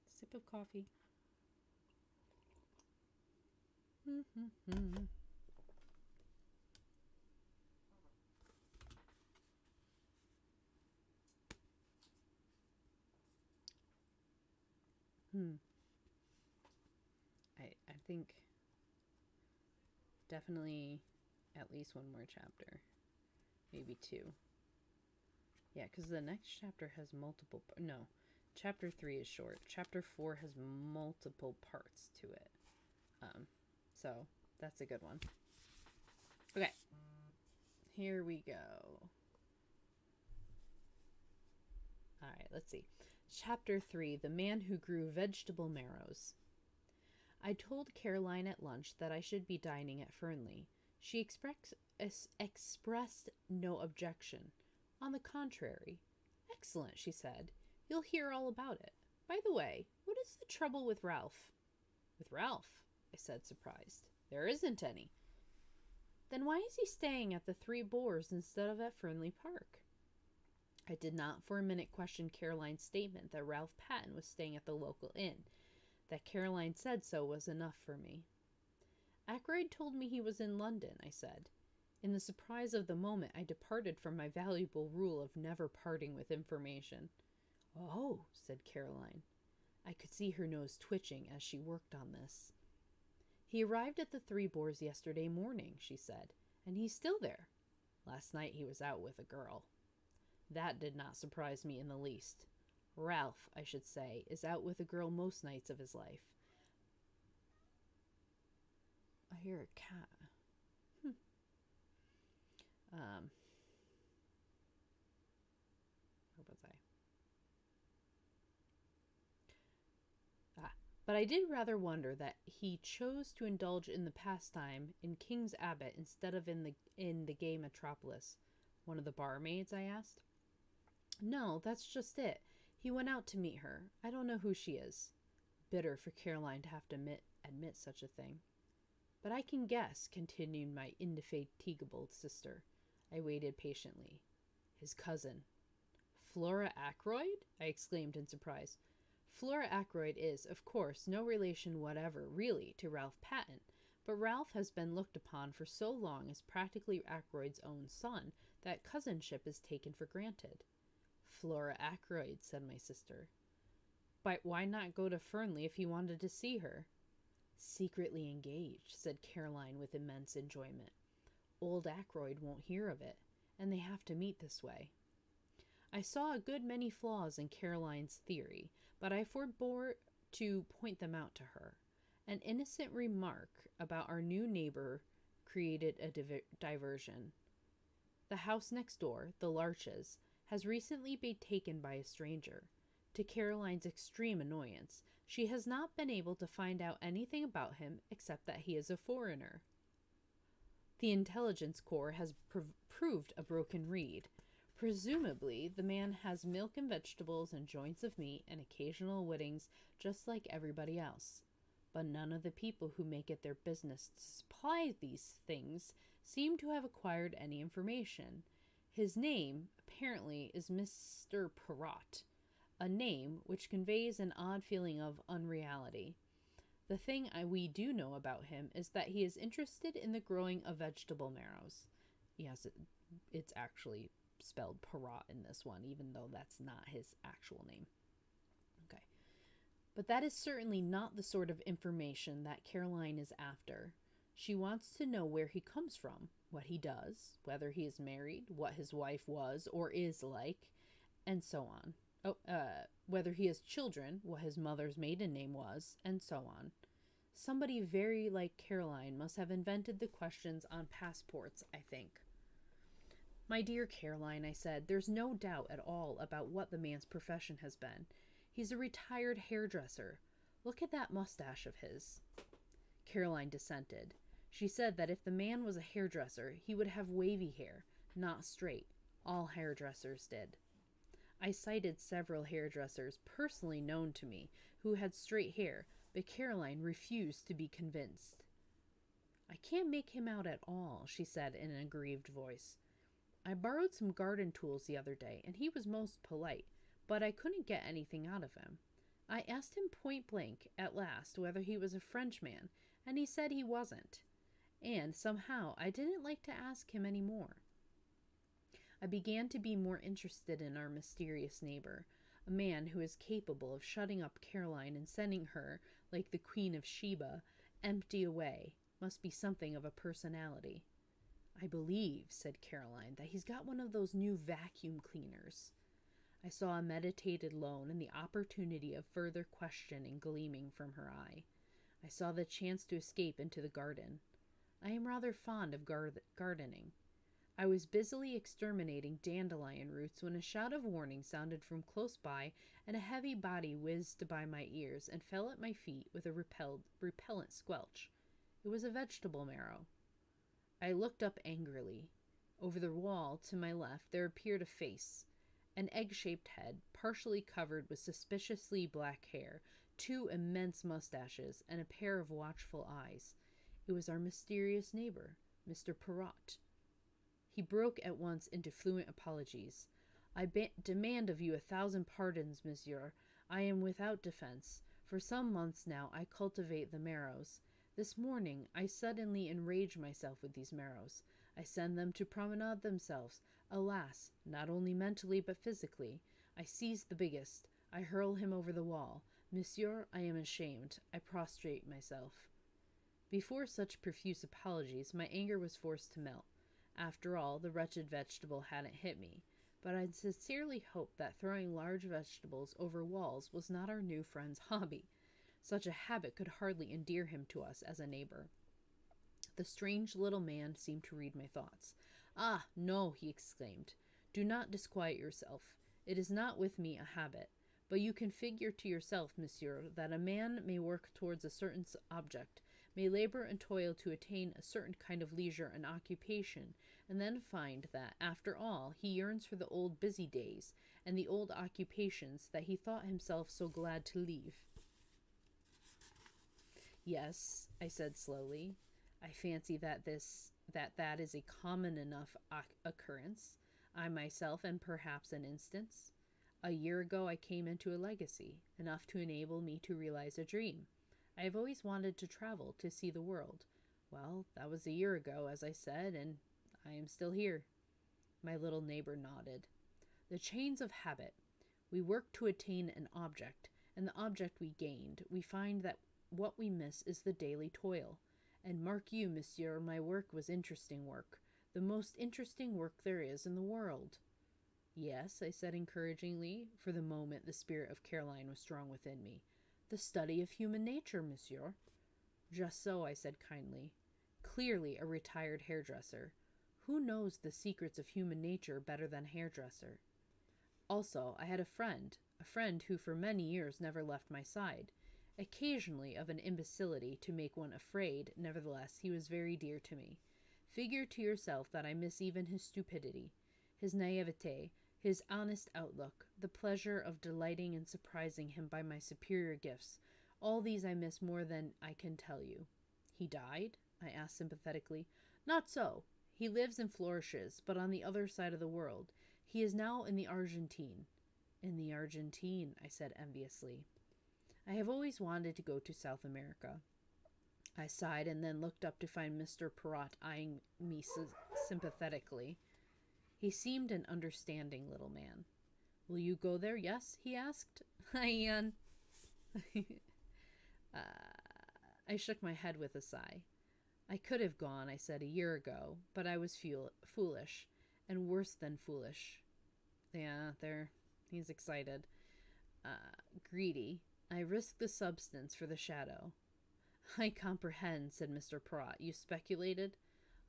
Sip of coffee. I think definitely at least one more chapter. Maybe 2. Yeah, because the next chapter has multiple... No, chapter 3 is short. Chapter 4 has multiple parts to it. So, that's a good one. Okay. Here we go. Alright, let's see. Chapter 3, The Man Who Grew Vegetable Marrows. I told Caroline at lunch that I should be dining at Fernley. She expressed no objection. On the contrary. "Excellent," she said. "You'll hear all about it. By the way, what is the trouble with Ralph?" "With Ralph?" I said, surprised. "There isn't any." "Then why is he staying at the Three Boars instead of at Fernley Park?" I did not for a minute question Caroline's statement that Ralph Patton was staying at the local inn. That Caroline said so was enough for me. Ackroyd told me he was in London, I said. In the surprise of the moment, I departed from my valuable rule of never parting with information. Oh, said Caroline. I could see her nose twitching as she worked on this. He arrived at the Three Boars yesterday morning, she said, and he's still there. Last night he was out with a girl. That did not surprise me in the least. Ralph, I should say, is out with a girl most nights of his life. I hear a cat. Where was I? But I did rather wonder that he chose to indulge in the pastime in King's Abbot instead of in the gay metropolis. One of the barmaids, I asked. No, that's just it. He went out to meet her. I don't know who she is. Bitter for Caroline to have to admit such a thing. But I can guess, continued my indefatigable sister. I waited patiently. His cousin. Flora Ackroyd? I exclaimed in surprise. Flora Ackroyd is, of course, no relation whatever, really, to Ralph Patton, but Ralph has been looked upon for so long as practically Ackroyd's own son that cousinship is taken for granted. Flora Ackroyd, said my sister. But why not go to Fernley if he wanted to see her? Secretly engaged, said Caroline with immense enjoyment. Old Ackroyd won't hear of it, and they have to meet this way. I saw a good many flaws in Caroline's theory, but I forbore to point them out to her. An innocent remark about our new neighbor created a diversion. The house next door, the Larches, has recently been taken by a stranger. To Caroline's extreme annoyance, she has not been able to find out anything about him except that he is a foreigner. The intelligence corps has proved a broken reed. Presumably, the man has milk and vegetables and joints of meat and occasional wittings just like everybody else. But none of the people who make it their business to supply these things seem to have acquired any information. His name, apparently, is Mr. Perrott, a name which conveys an odd feeling of unreality. The thing we do know about him is that he is interested in the growing of vegetable marrows. Yes, it's actually spelled Perrott in this one, even though that's not his actual name. Okay. But that is certainly not the sort of information that Caroline is after. She wants to know where he comes from, what he does, whether he is married, what his wife was or is like, and so on. Whether he has children, what his mother's maiden name was, and so on. Somebody very like Caroline must have invented the questions on passports, I think. My dear Caroline, I said, there's no doubt at all about what the man's profession has been. He's a retired hairdresser. Look at that mustache of his. Caroline dissented. She said that if the man was a hairdresser, he would have wavy hair, not straight. All hairdressers did. I cited several hairdressers personally known to me who had straight hair, but Caroline refused to be convinced. I can't make him out at all, she said in an aggrieved voice. I borrowed some garden tools the other day, and he was most polite, but I couldn't get anything out of him. I asked him point blank at last whether he was a Frenchman, and he said he wasn't. And somehow I didn't like to ask him any more. I began to be more interested in our mysterious neighbor, a man who is capable of shutting up Caroline and sending her, like the Queen of Sheba, empty away, must be something of a personality. I believe, said Caroline, that he's got one of those new vacuum cleaners. I saw a meditated loan and the opportunity of further questioning gleaming from her eye. I saw the chance to escape into the garden. I am rather fond of gardening. I was busily exterminating dandelion roots when a shout of warning sounded from close by, and a heavy body whizzed by my ears and fell at my feet with a repellent squelch. It was a vegetable marrow. I looked up angrily. Over the wall to my left there appeared a face, an egg-shaped head, partially covered with suspiciously black hair, 2 immense mustaches, and a pair of watchful eyes. It was our mysterious neighbor, Mr. Perrott. He broke at once into fluent apologies. I demand of you 1,000 pardons, monsieur. I am without defense. For some months now I cultivate the marrows. This morning I suddenly enrage myself with these marrows. I send them to promenade themselves. Alas, not only mentally but physically. I seize the biggest. I hurl him over the wall. Monsieur, I am ashamed. I prostrate myself. Before such profuse apologies, my anger was forced to melt. After all, the wretched vegetable hadn't hit me. But I sincerely hoped that throwing large vegetables over walls was not our new friend's hobby. Such a habit could hardly endear him to us as a neighbor. The strange little man seemed to read my thoughts. "Ah, no," he exclaimed. "Do not disquiet yourself. It is not with me a habit. But you can figure to yourself, monsieur, that a man may work towards a certain object, may labor and toil to attain a certain kind of leisure and occupation, and then find that, after all, he yearns for the old busy days and the old occupations that he thought himself so glad to leave." "Yes," I said slowly. "I fancy that that is a common enough occurrence. I myself am perhaps an instance. A year ago I came into a legacy, enough to enable me to realize a dream. I have always wanted to travel, to see the world. Well, that was a year ago, as I said, and I am still here." My little neighbor nodded. "The chains of habit. We work to attain an object, and the object we gained. We find that what we miss is the daily toil. And mark you, monsieur, my work was interesting work. The most interesting work there is in the world." "Yes," I said encouragingly. For the moment the spirit of Caroline was strong within me. "The study of human nature, monsieur." "Just so," I said kindly. "Clearly a retired hairdresser. Who knows the secrets of human nature better than a hairdresser? Also, I had a friend who for many years never left my side. Occasionally of an imbecility to make one afraid, nevertheless he was very dear to me. Figure to yourself that I miss even his stupidity, his naivete, his honest outlook, the pleasure of delighting and surprising him by my superior gifts. All these I miss more than I can tell you." "He died?" I asked sympathetically. "Not so. He lives and flourishes, but on the other side of the world. He is now in the Argentine." "In the Argentine," I said enviously. "I have always wanted to go to South America." I sighed and then looked up to find Mr. Perrott eyeing me sympathetically. He seemed an understanding little man. "Will you go there, yes?" he asked. I shook my head with a sigh. "I could have gone," I said, "a year ago, but I was foolish, and worse than foolish." Yeah, he's excited. Greedy. I risked the substance for the shadow." "I comprehend," said Mr. Perrott. "You speculated?"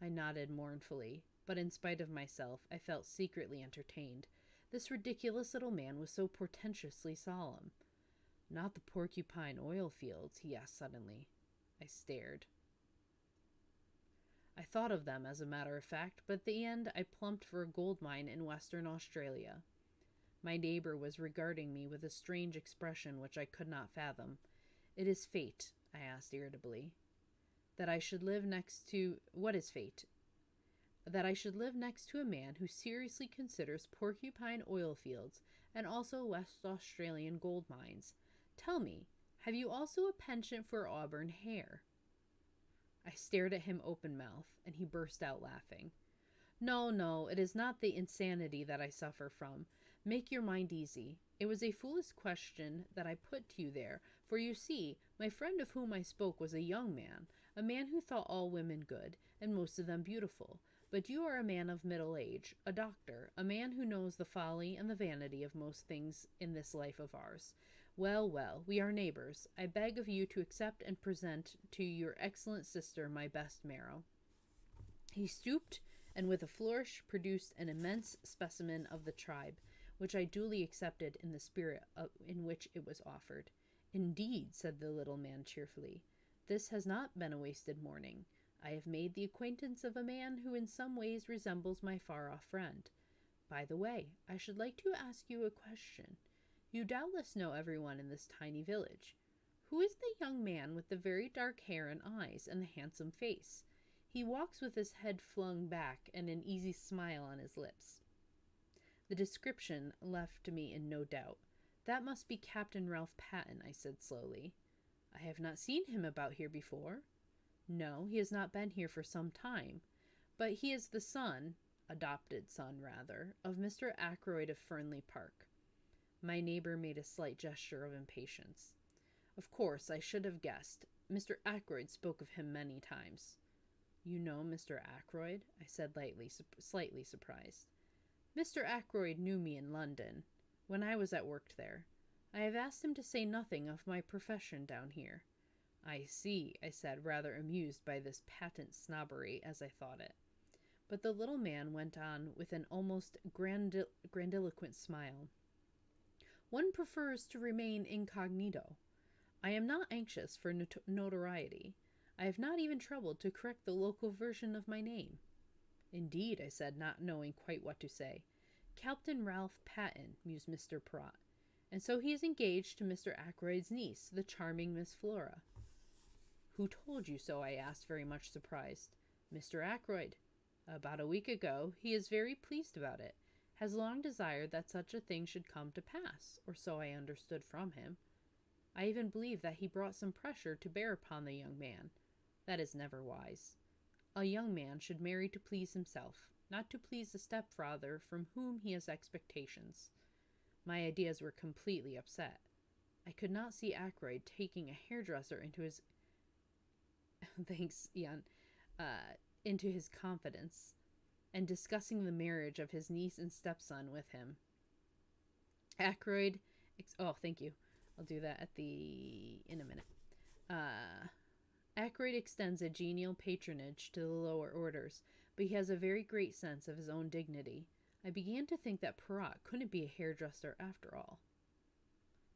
I nodded mournfully, but in spite of myself, I felt secretly entertained. This ridiculous little man was so portentously solemn. "Not the Porcupine oil fields?" he asked suddenly. I stared. "I thought of them, as a matter of fact, but at the end I plumped for a gold mine in Western Australia." My neighbor was regarding me with a strange expression which I could not fathom. "It is fate?" I asked irritably. "That I should live next to... What is fate?" "That I should live next to a man who seriously considers Porcupine oil fields and also West Australian gold mines. Tell me, have you also a penchant for auburn hair?" I stared at him open-mouthed, and he burst out laughing. No, it is not the insanity that I suffer from. Make your mind easy. It was a foolish question that I put to you there, for you see, my friend of whom I spoke was a young man, a man who thought all women good, and most of them beautiful. But you are a man of middle age, a doctor, a man who knows the folly and the vanity of most things in this life of ours. Well, we are neighbors. I beg of you to accept and present to your excellent sister my best marrow." He stooped, and with a flourish produced an immense specimen of the tribe, which I duly accepted in the spirit in which it was offered. "Indeed," said the little man cheerfully, "this has not been a wasted morning. I have made the acquaintance of a man who in some ways resembles my far-off friend. By the way, I should like to ask you a question. You doubtless know everyone in this tiny village. Who is the young man with the very dark hair and eyes and the handsome face? He walks with his head flung back and an easy smile on his lips." The description left me in no doubt. That must be Captain Ralph Patten, I said slowly. I have not seen him about here before. No, he has not been here for some time. But he is the son, adopted son rather, of Mr. Ackroyd of Fernley Park. My neighbor made a slight gesture of impatience. Of course, I should have guessed. Mr. Ackroyd spoke of him many times. You know Mr. Ackroyd? I said lightly, slightly surprised. Mr. Ackroyd knew me in London, when I was at work there. I have asked him to say nothing of my profession down here. I see, I said, rather amused by this patent snobbery, as I thought it. But the little man went on with an almost grandiloquent smile. One prefers to remain incognito. I am not anxious for notoriety. I have not even troubled to correct the local version of my name. Indeed, I said, not knowing quite what to say. Captain Ralph Patten, mused Mr. Perrott. And so he is engaged to Mr. Ackroyd's niece, the charming Miss Flora. Who told you so? I asked, very much surprised. Mr. Ackroyd. About a week ago. He is very pleased about it. Has long desired that such a thing should come to pass, or so I understood from him. I even believe that he brought some pressure to bear upon the young man. That is never wise. A young man should marry to please himself, not to please the stepfather from whom he has expectations. My ideas were completely upset. I could not see Ackroyd taking a hairdresser into his thanks, Ian, into his confidence, and discussing the marriage of his niece and stepson with him. Ackroyd, thank you. I'll do that in a minute. Ackroyd extends a genial patronage to the lower orders, but he has a very great sense of his own dignity. I began to think that Perrott couldn't be a hairdresser after all.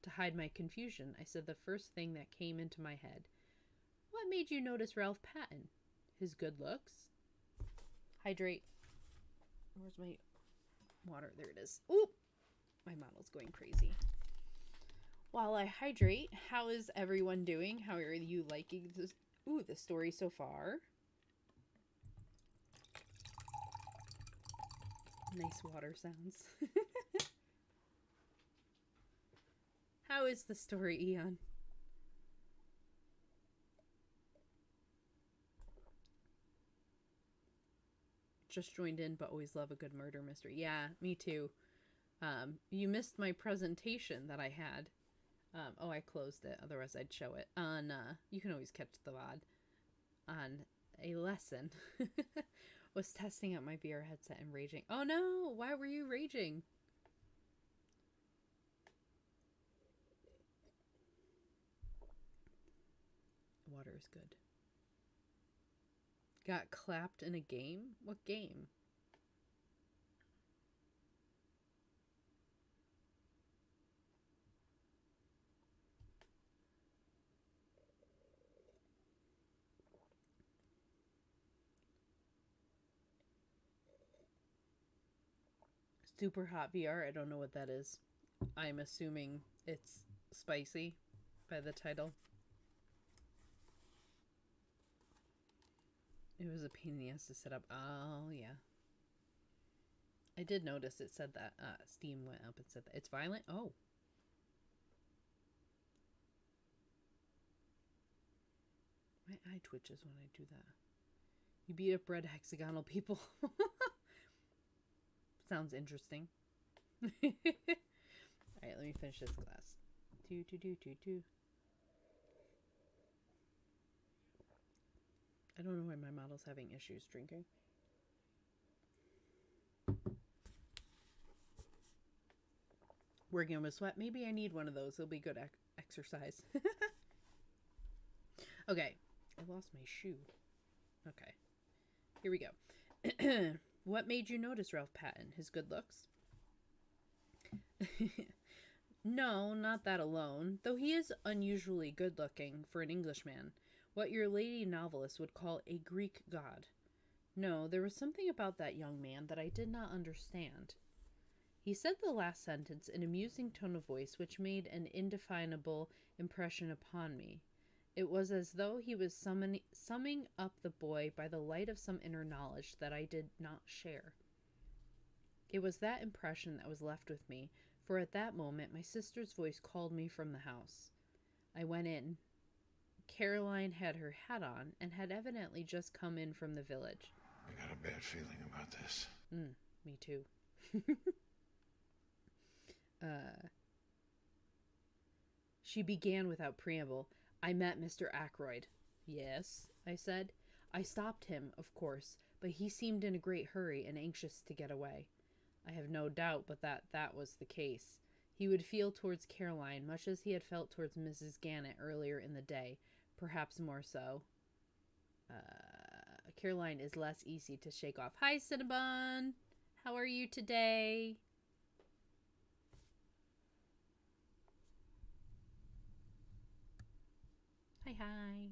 To hide my confusion, I said the first thing that came into my head. What made you notice Ralph Patten? His good looks? Hydrate. Where's my water? There it is. Oop! My model's going crazy. While I hydrate, how is everyone doing? How are you liking the story so far? Nice water sounds. How is the story, Ian? Just joined in, but always love a good murder mystery. Yeah, me too. You missed my presentation that I had. I closed it. Otherwise, I'd show it. You can always catch the VOD. On a lesson. Was testing out my VR headset and raging. Oh no! Why were you raging? Water is good. Got clapped in a game? What game? Super hot VR? I don't know what that is. I'm assuming it's spicy by the title. It was a pain in the ass to set up. Oh, yeah. I did notice it said that. Steam went up and said that. It's violent? Oh. My eye twitches when I do that. You beat up red hexagonal people. Sounds interesting. Alright, let me finish this glass. Do. I don't know why my model's having issues drinking. Working on my sweat. Maybe I need one of those. It'll be good exercise. Okay. I lost my shoe. Okay. Here we go. What made you notice Ralph Patten? His good looks? No, not that alone. Though he is unusually good-looking for an Englishman. What your lady novelist would call a Greek god. No, there was something about that young man that I did not understand. He said the last sentence in a musing tone of voice which made an indefinable impression upon me. It was as though he was summing up the boy by the light of some inner knowledge that I did not share. It was that impression that was left with me, for at that moment my sister's voice called me from the house. I went in. Caroline had her hat on and had evidently just come in from the village. I got a bad feeling about this. Me too. She began without preamble. I met Mr. Ackroyd. Yes, I said. I stopped him, of course, but he seemed in a great hurry and anxious to get away. I have no doubt but that was the case. He would feel towards Caroline much as he had felt towards Mrs. Gannett earlier in the day, perhaps more so. Caroline is less easy to shake off. Hi, Cinnabon! How are you today? Hi.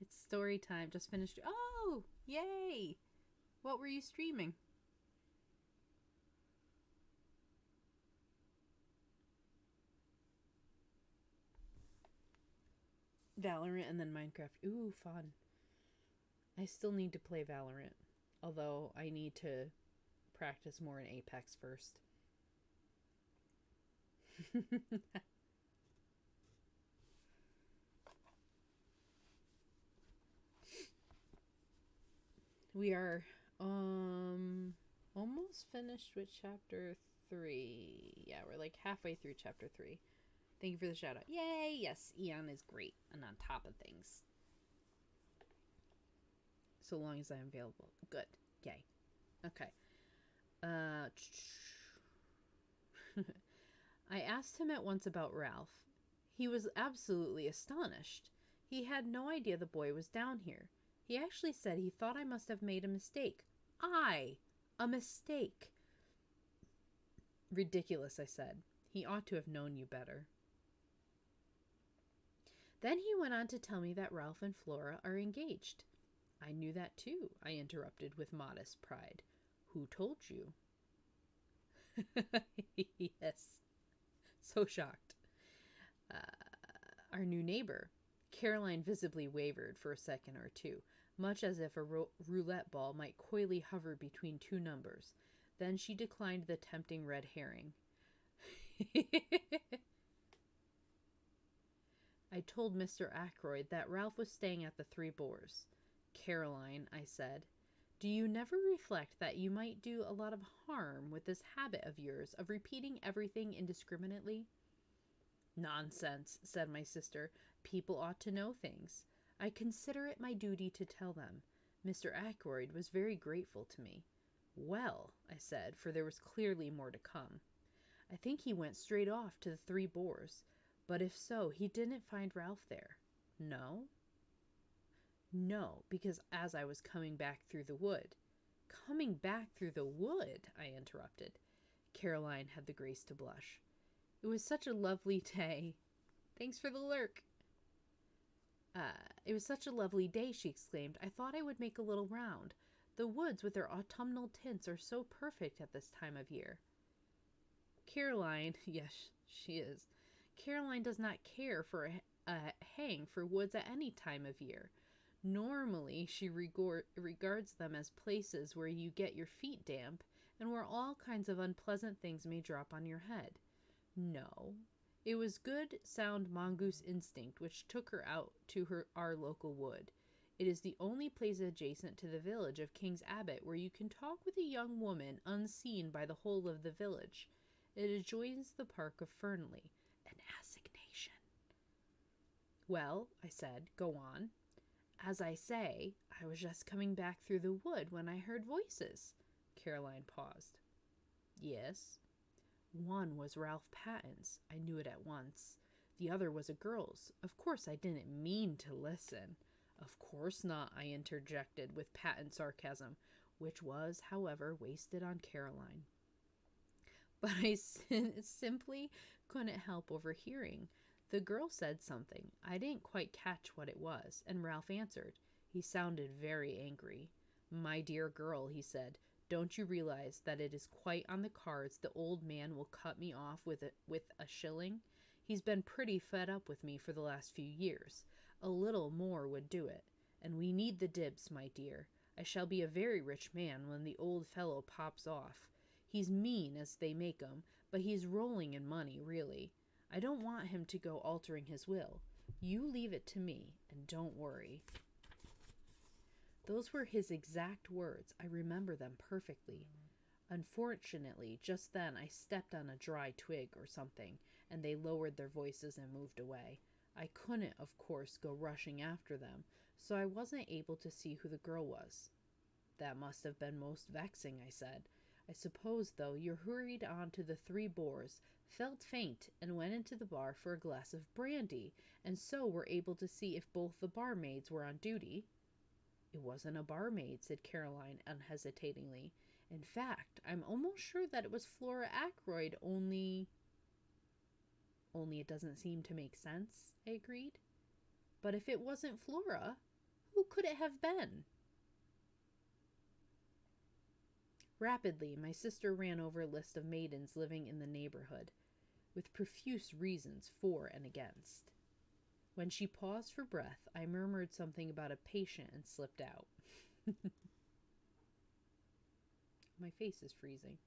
It's story time. Just finished. Oh, yay! What were you streaming? Valorant and then Minecraft. Ooh, fun. I still need to play Valorant, although I need to practice more in Apex first. We are almost finished with chapter 3. Yeah, we're like halfway through chapter 3. Thank you for the shout out. Yay! Yes, Eon is great and on top of things. So long as I'm available. Good. Yay. Okay. I asked him at once about Ralph. He was absolutely astonished. He had no idea the boy was down here. He actually said he thought I must have made a mistake. A mistake. Ridiculous, I said. He ought to have known you better. Then he went on to tell me that Ralph and Flora are engaged. I knew that too, I interrupted with modest pride. Who told you? Yes. So shocked. Our new neighbor. Caroline visibly wavered for a second or two, much as if a roulette ball might coyly hover between two numbers. Then she declined the tempting red herring. I told Mr. Ackroyd that Ralph was staying at the Three Boars. Caroline, I said, do you never reflect that you might do a lot of harm with this habit of yours of repeating everything indiscriminately? Nonsense, said my sister. People ought to know things. I consider it my duty to tell them. Mr. Ackroyd was very grateful to me. Well, I said, for there was clearly more to come. I think he went straight off to the Three Boars. But if so, he didn't find Ralph there. No? No, because as I was coming back through the wood. Coming back through the wood, I interrupted. Caroline had the grace to blush. It was such a lovely day. Thanks for the lurk. It was such a lovely day, she exclaimed. I thought I would make a little round. The woods with their autumnal tints are so perfect at this time of year. Caroline, yes, she is. Caroline does not care for a hang for woods at any time of year. Normally, she regards them as places where you get your feet damp and where all kinds of unpleasant things may drop on your head. No, it was good, sound mongoose instinct which took her out to our local wood. It is the only place adjacent to the village of King's Abbot where you can talk with a young woman unseen by the whole of the village. It adjoins the park of Fernley, an assignation. Well, I said, go on. As I say, I was just coming back through the wood when I heard voices. Caroline paused. Yes. One was Ralph Patton's. I knew it at once. The other was a girl's. Of course I didn't mean to listen. Of course not, I interjected with patent sarcasm, which was, however, wasted on Caroline. But I simply couldn't help overhearing. The girl said something. I didn't quite catch what it was, and Ralph answered. He sounded very angry. My dear girl, he said, don't you realize that it is quite on the cards the old man will cut me off with a shilling? He's been pretty fed up with me for the last few years. A little more would do it. And we need the dibs, my dear. I shall be a very rich man when the old fellow pops off. He's mean as they make 'em, but he's rolling in money, really. I don't want him to go altering his will. You leave it to me, and don't worry." Those were his exact words. I remember them perfectly. Unfortunately, just then I stepped on a dry twig or something, and they lowered their voices and moved away. I couldn't, of course, go rushing after them, so I wasn't able to see who the girl was. "That must have been most vexing," I said. "I suppose, though, you hurried on to the Three Boars, felt faint, and went into the bar for a glass of brandy, and so were able to see if both the barmaids were on duty." "It wasn't a barmaid," said Caroline unhesitatingly. "In fact, I'm almost sure that it was Flora Ackroyd, only it doesn't seem to make sense," I agreed. "But if it wasn't Flora, who could it have been?" Rapidly, my sister ran over a list of maidens living in the neighborhood, with profuse reasons for and against. When she paused for breath, I murmured something about a patient and slipped out. My face is freezing.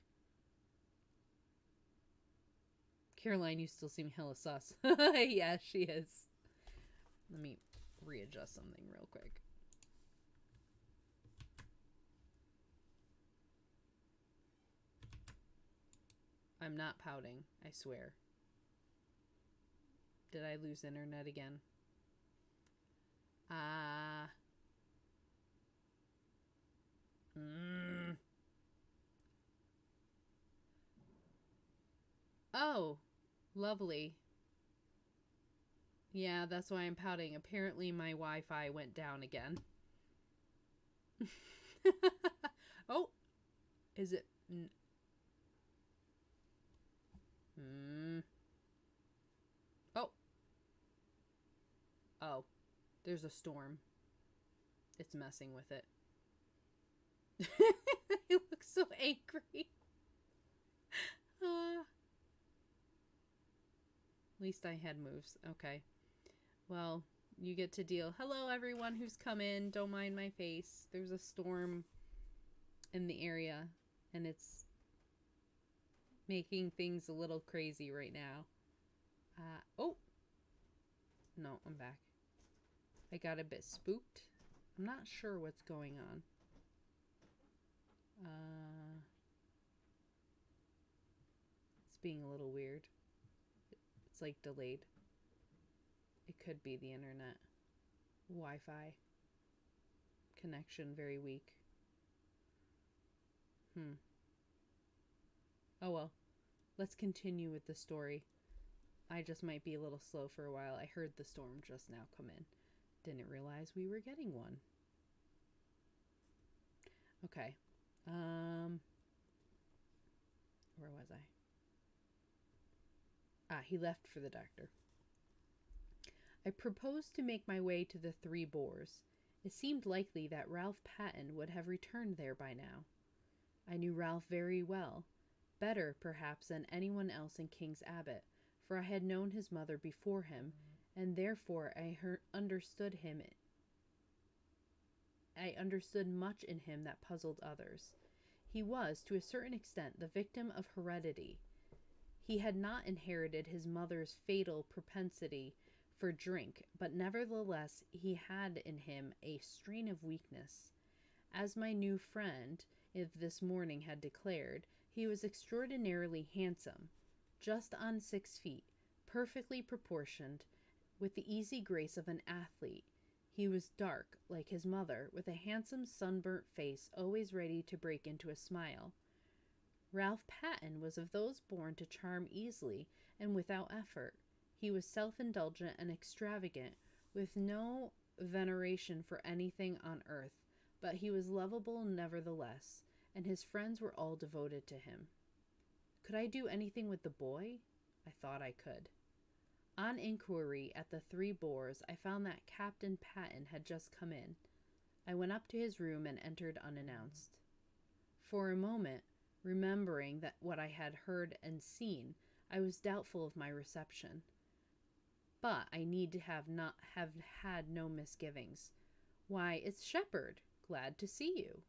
"Caroline, you still seem hella sus." Yeah, she is. Let me readjust something real quick. I'm not pouting, I swear. Did I lose internet again? Oh, lovely. Yeah, that's why I'm pouting. Apparently my Wi-Fi went down again. Oh, is it? Oh. Oh, there's a storm. It's messing with it. He looks so angry. At least I had moves. Okay. Well, you get to deal. Hello, everyone who's come in. Don't mind my face. There's a storm in the area, and it's making things a little crazy right now. Oh. No, I'm back. I got a bit spooked. I'm not sure what's going on. It's being a little weird. It's like delayed. It could be the internet. Wi-Fi. Connection very weak. Oh well. Let's continue with the story. I just might be a little slow for a while. I heard the storm just now come in. Didn't realize we were getting one. Okay. Where was I? He left for the doctor. I proposed to make my way to the Three Boars. It seemed likely that Ralph Patten would have returned there by now. I knew Ralph very well, better perhaps than anyone else in King's Abbot, for I had known his mother before him, and therefore I understood him. I understood much in him that puzzled others. He was, to a certain extent, the victim of heredity. He had not inherited his mother's fatal propensity for drink, but nevertheless he had in him a strain of weakness. As my new friend of this morning had declared, he was extraordinarily handsome, just on 6 feet, perfectly proportioned, with the easy grace of an athlete. He was dark, like his mother, with a handsome sunburnt face always ready to break into a smile. Ralph Patten was of those born to charm easily and without effort. He was self-indulgent and extravagant, with no veneration for anything on earth, but he was lovable nevertheless, and his friends were all devoted to him. Could I do anything with the boy? I thought I could. On inquiry at the Three Boars, I found that Captain Patten had just come in. I went up to his room and entered unannounced. For a moment, remembering that what I had heard and seen, I was doubtful of my reception. But I need to have had no misgivings. "Why, it's Shepherd. Glad to see you."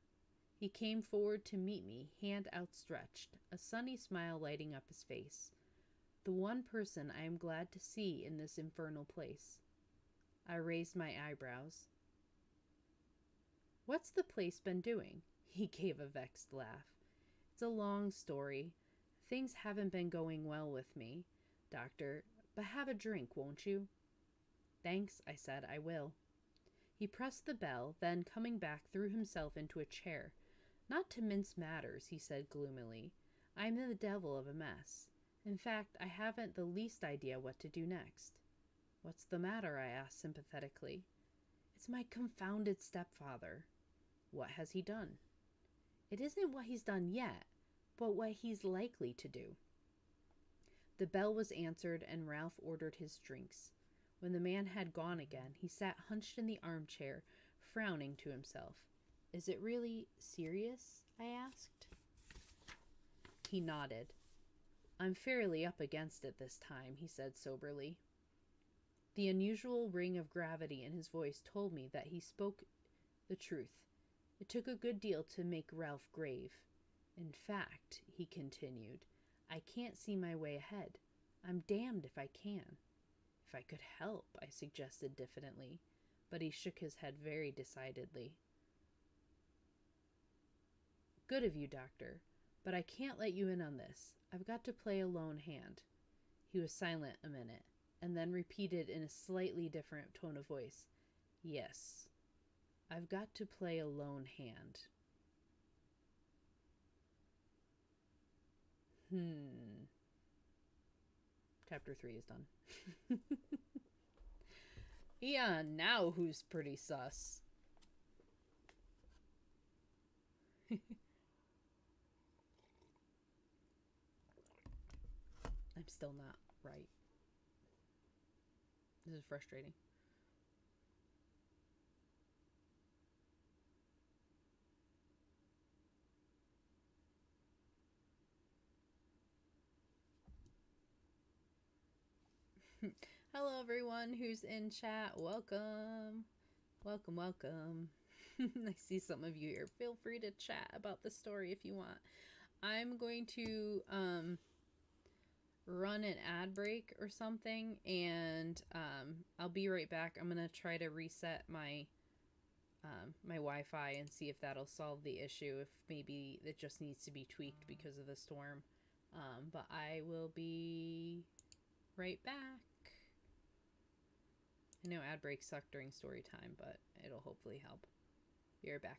He came forward to meet me, hand outstretched, a sunny smile lighting up his face. The one person I am glad to see in this infernal place. I raised my eyebrows. What's the place been doing? He gave a vexed laugh. It's a long story. Things haven't been going well with me, Doctor, but have a drink, won't you? Thanks, I said, I will. He pressed the bell, then, coming back, threw himself into a chair. Not to mince matters, he said gloomily. I'm in the devil of a mess. In fact, I haven't the least idea what to do next. What's the matter? I asked sympathetically. It's my confounded stepfather. What has he done? It isn't what he's done yet, but what he's likely to do. The bell was answered, and Ralph ordered his drinks. When the man had gone again, he sat hunched in the armchair, frowning to himself. Is it really serious? I asked. He nodded. I'm fairly up against it this time, he said soberly. The unusual ring of gravity in his voice told me that he spoke the truth. It took a good deal to make Ralph grave. In fact, he continued, I can't see my way ahead. I'm damned if I can. If I could help, I suggested diffidently, but he shook his head very decidedly. Good of you, Doctor, but I can't let you in on this. I've got to play a lone hand. He was silent a minute, and then repeated in a slightly different tone of voice, Yes, I've got to play a lone hand. Chapter 3 is done. Yeah, now who's pretty sus? I'm still not right. This is frustrating. Hello, everyone who's in chat. Welcome. Welcome, welcome. I see some of you here. Feel free to chat about the story if you want. I'm going to run an ad break or something, and I'll be right back. I'm going to try to reset my my Wi-Fi and see if that'll solve the issue, if maybe it just needs to be tweaked because of the storm. But I will be right back. I know ad breaks suck during story time, but it'll hopefully help. Be right back.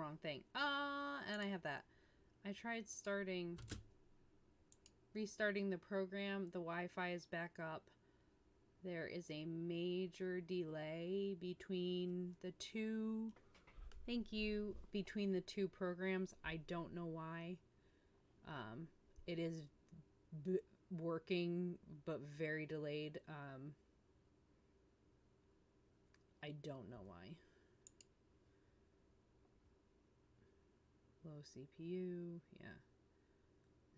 wrong thing. And I have that. I tried restarting the program. The Wi-Fi is back up. There is a major delay between the two. Thank you. Between the two programs. I don't know why. It is working, but very delayed. I don't know why. Low CPU. Yeah.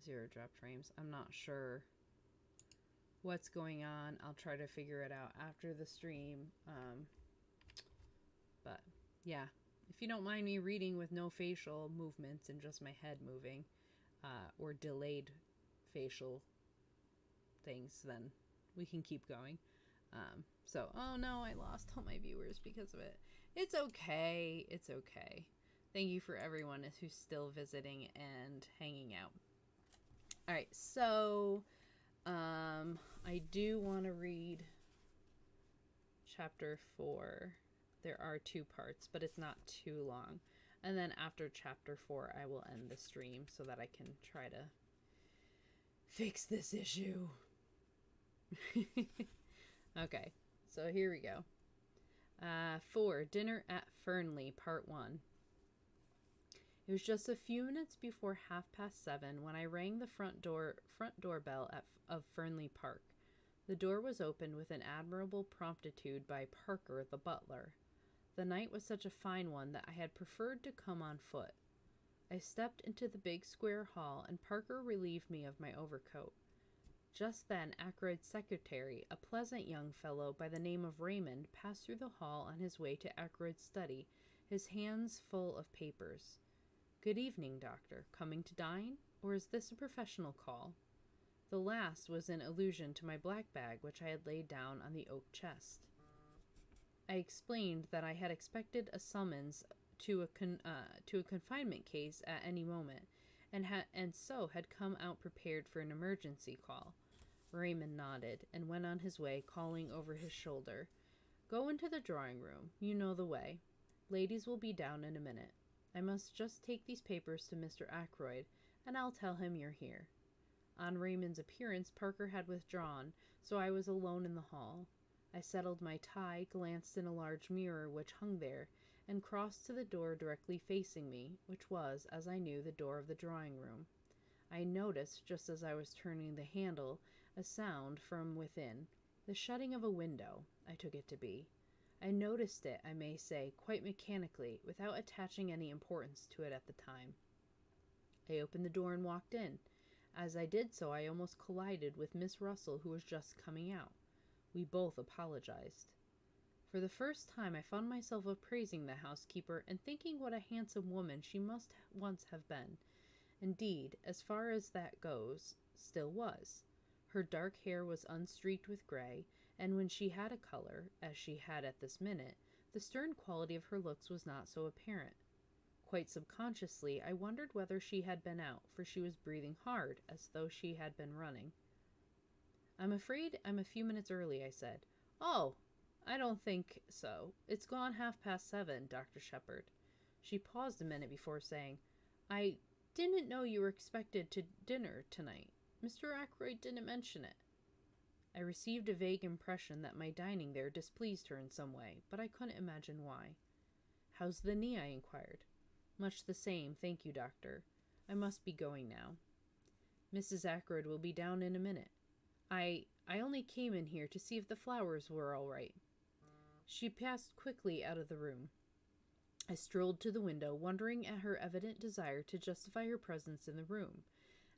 0 drop frames. I'm not sure what's going on. I'll try to figure it out after the stream. But yeah, if you don't mind me reading with no facial movements and just my head moving, or delayed facial things, then we can keep going. So, oh no, I lost all my viewers because of it. It's okay. It's okay. Thank you for everyone who's still visiting and hanging out. All right, so I do want to read chapter 4. There are 2 parts, but it's not too long. And then after chapter 4, I will end the stream so that I can try to fix this issue. Okay, so here we go. 4, Dinner at Fernley, Part 1. It was just a few minutes before 7:30 when I rang the front doorbell of Fernley Park. The door was opened with an admirable promptitude by Parker, the butler. The night was such a fine one that I had preferred to come on foot. I stepped into the big square hall, and Parker relieved me of my overcoat. Just then Ackroyd's secretary, a pleasant young fellow by the name of Raymond, passed through the hall on his way to Ackroyd's study, his hands full of papers. "Good evening, Doctor. Coming to dine? Or is this a professional call?" The last was in allusion to my black bag, which I had laid down on the oak chest. I explained that I had expected a summons to a confinement case at any moment, and so had come out prepared for an emergency call. Raymond nodded, and went on his way, calling over his shoulder, "Go into the drawing room. You know the way. Ladies will be down in a minute. I must just take these papers to Mr. Ackroyd, and I'll tell him you're here." On Raymond's appearance, Parker had withdrawn, so I was alone in the hall. I settled my tie, glanced in a large mirror which hung there, and crossed to the door directly facing me, which was, as I knew, the door of the drawing room. I noticed, just as I was turning the handle, a sound from within, the shutting of a window, I took it to be. I noticed it, I may say, quite mechanically, without attaching any importance to it at the time. I opened the door and walked in. As I did so, I almost collided with Miss Russell, who was just coming out. We both apologized. For the first time, I found myself appraising the housekeeper and thinking what a handsome woman she must once have been. Indeed, as far as that goes, still was. Her dark hair was unstreaked with gray, and when she had a color, as she had at this minute, the stern quality of her looks was not so apparent. Quite subconsciously, I wondered whether she had been out, for she was breathing hard, as though she had been running. "I'm afraid I'm a few minutes early," I said. "Oh, I don't think so. It's gone 7:30, Dr. Shepherd." She paused a minute before saying, "I didn't know you were expected to dinner tonight. Mr. Ackroyd didn't mention it." I received a vague impression that my dining there displeased her in some way, but I couldn't imagine why. "How's the knee?" I inquired. "Much the same, thank you, doctor. I must be going now." "Mrs. Ackroyd will be down in a minute. I only came in here to see if the flowers were all right." She passed quickly out of the room. I strolled to the window, wondering at her evident desire to justify her presence in the room.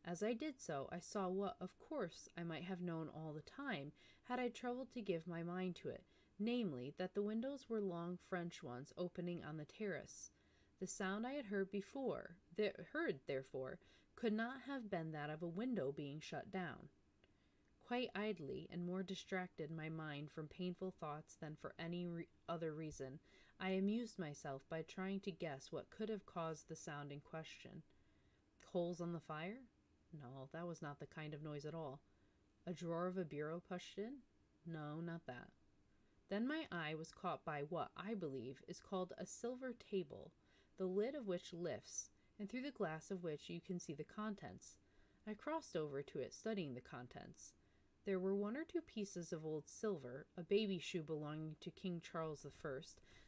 As I did so, I saw what, of course, I might have known all the time, had I troubled to give my mind to it, namely, that the windows were long French ones opening on the terrace. The sound I had heard therefore, could not have been that of a window being shut down. Quite idly, and more distracted my mind from painful thoughts than for any other reason, I amused myself by trying to guess what could have caused the sound in question. Coals on the fire? No, that was not the kind of noise at all. A drawer of a bureau pushed in? No, not that. Then my eye was caught by what, I believe, is called a silver table, the lid of which lifts, and through the glass of which you can see the contents. I crossed over to it, studying the contents. There were 1 or 2 pieces of old silver, a baby shoe belonging to King Charles I,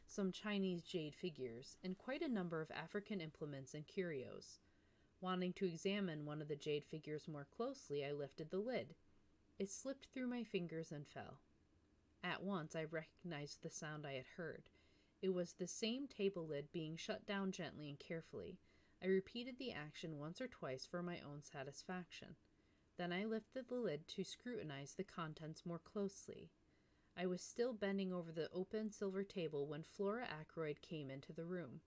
some Chinese jade figures, and quite a number of African implements and curios. Wanting to examine one of the jade figures more closely, I lifted the lid. It slipped through my fingers and fell. At once I recognized the sound I had heard. It was the same table lid being shut down gently and carefully. I repeated the action once or twice for my own satisfaction. Then I lifted the lid to scrutinize the contents more closely. I was still bending over the open silver table when Flora Ackroyd came into the room.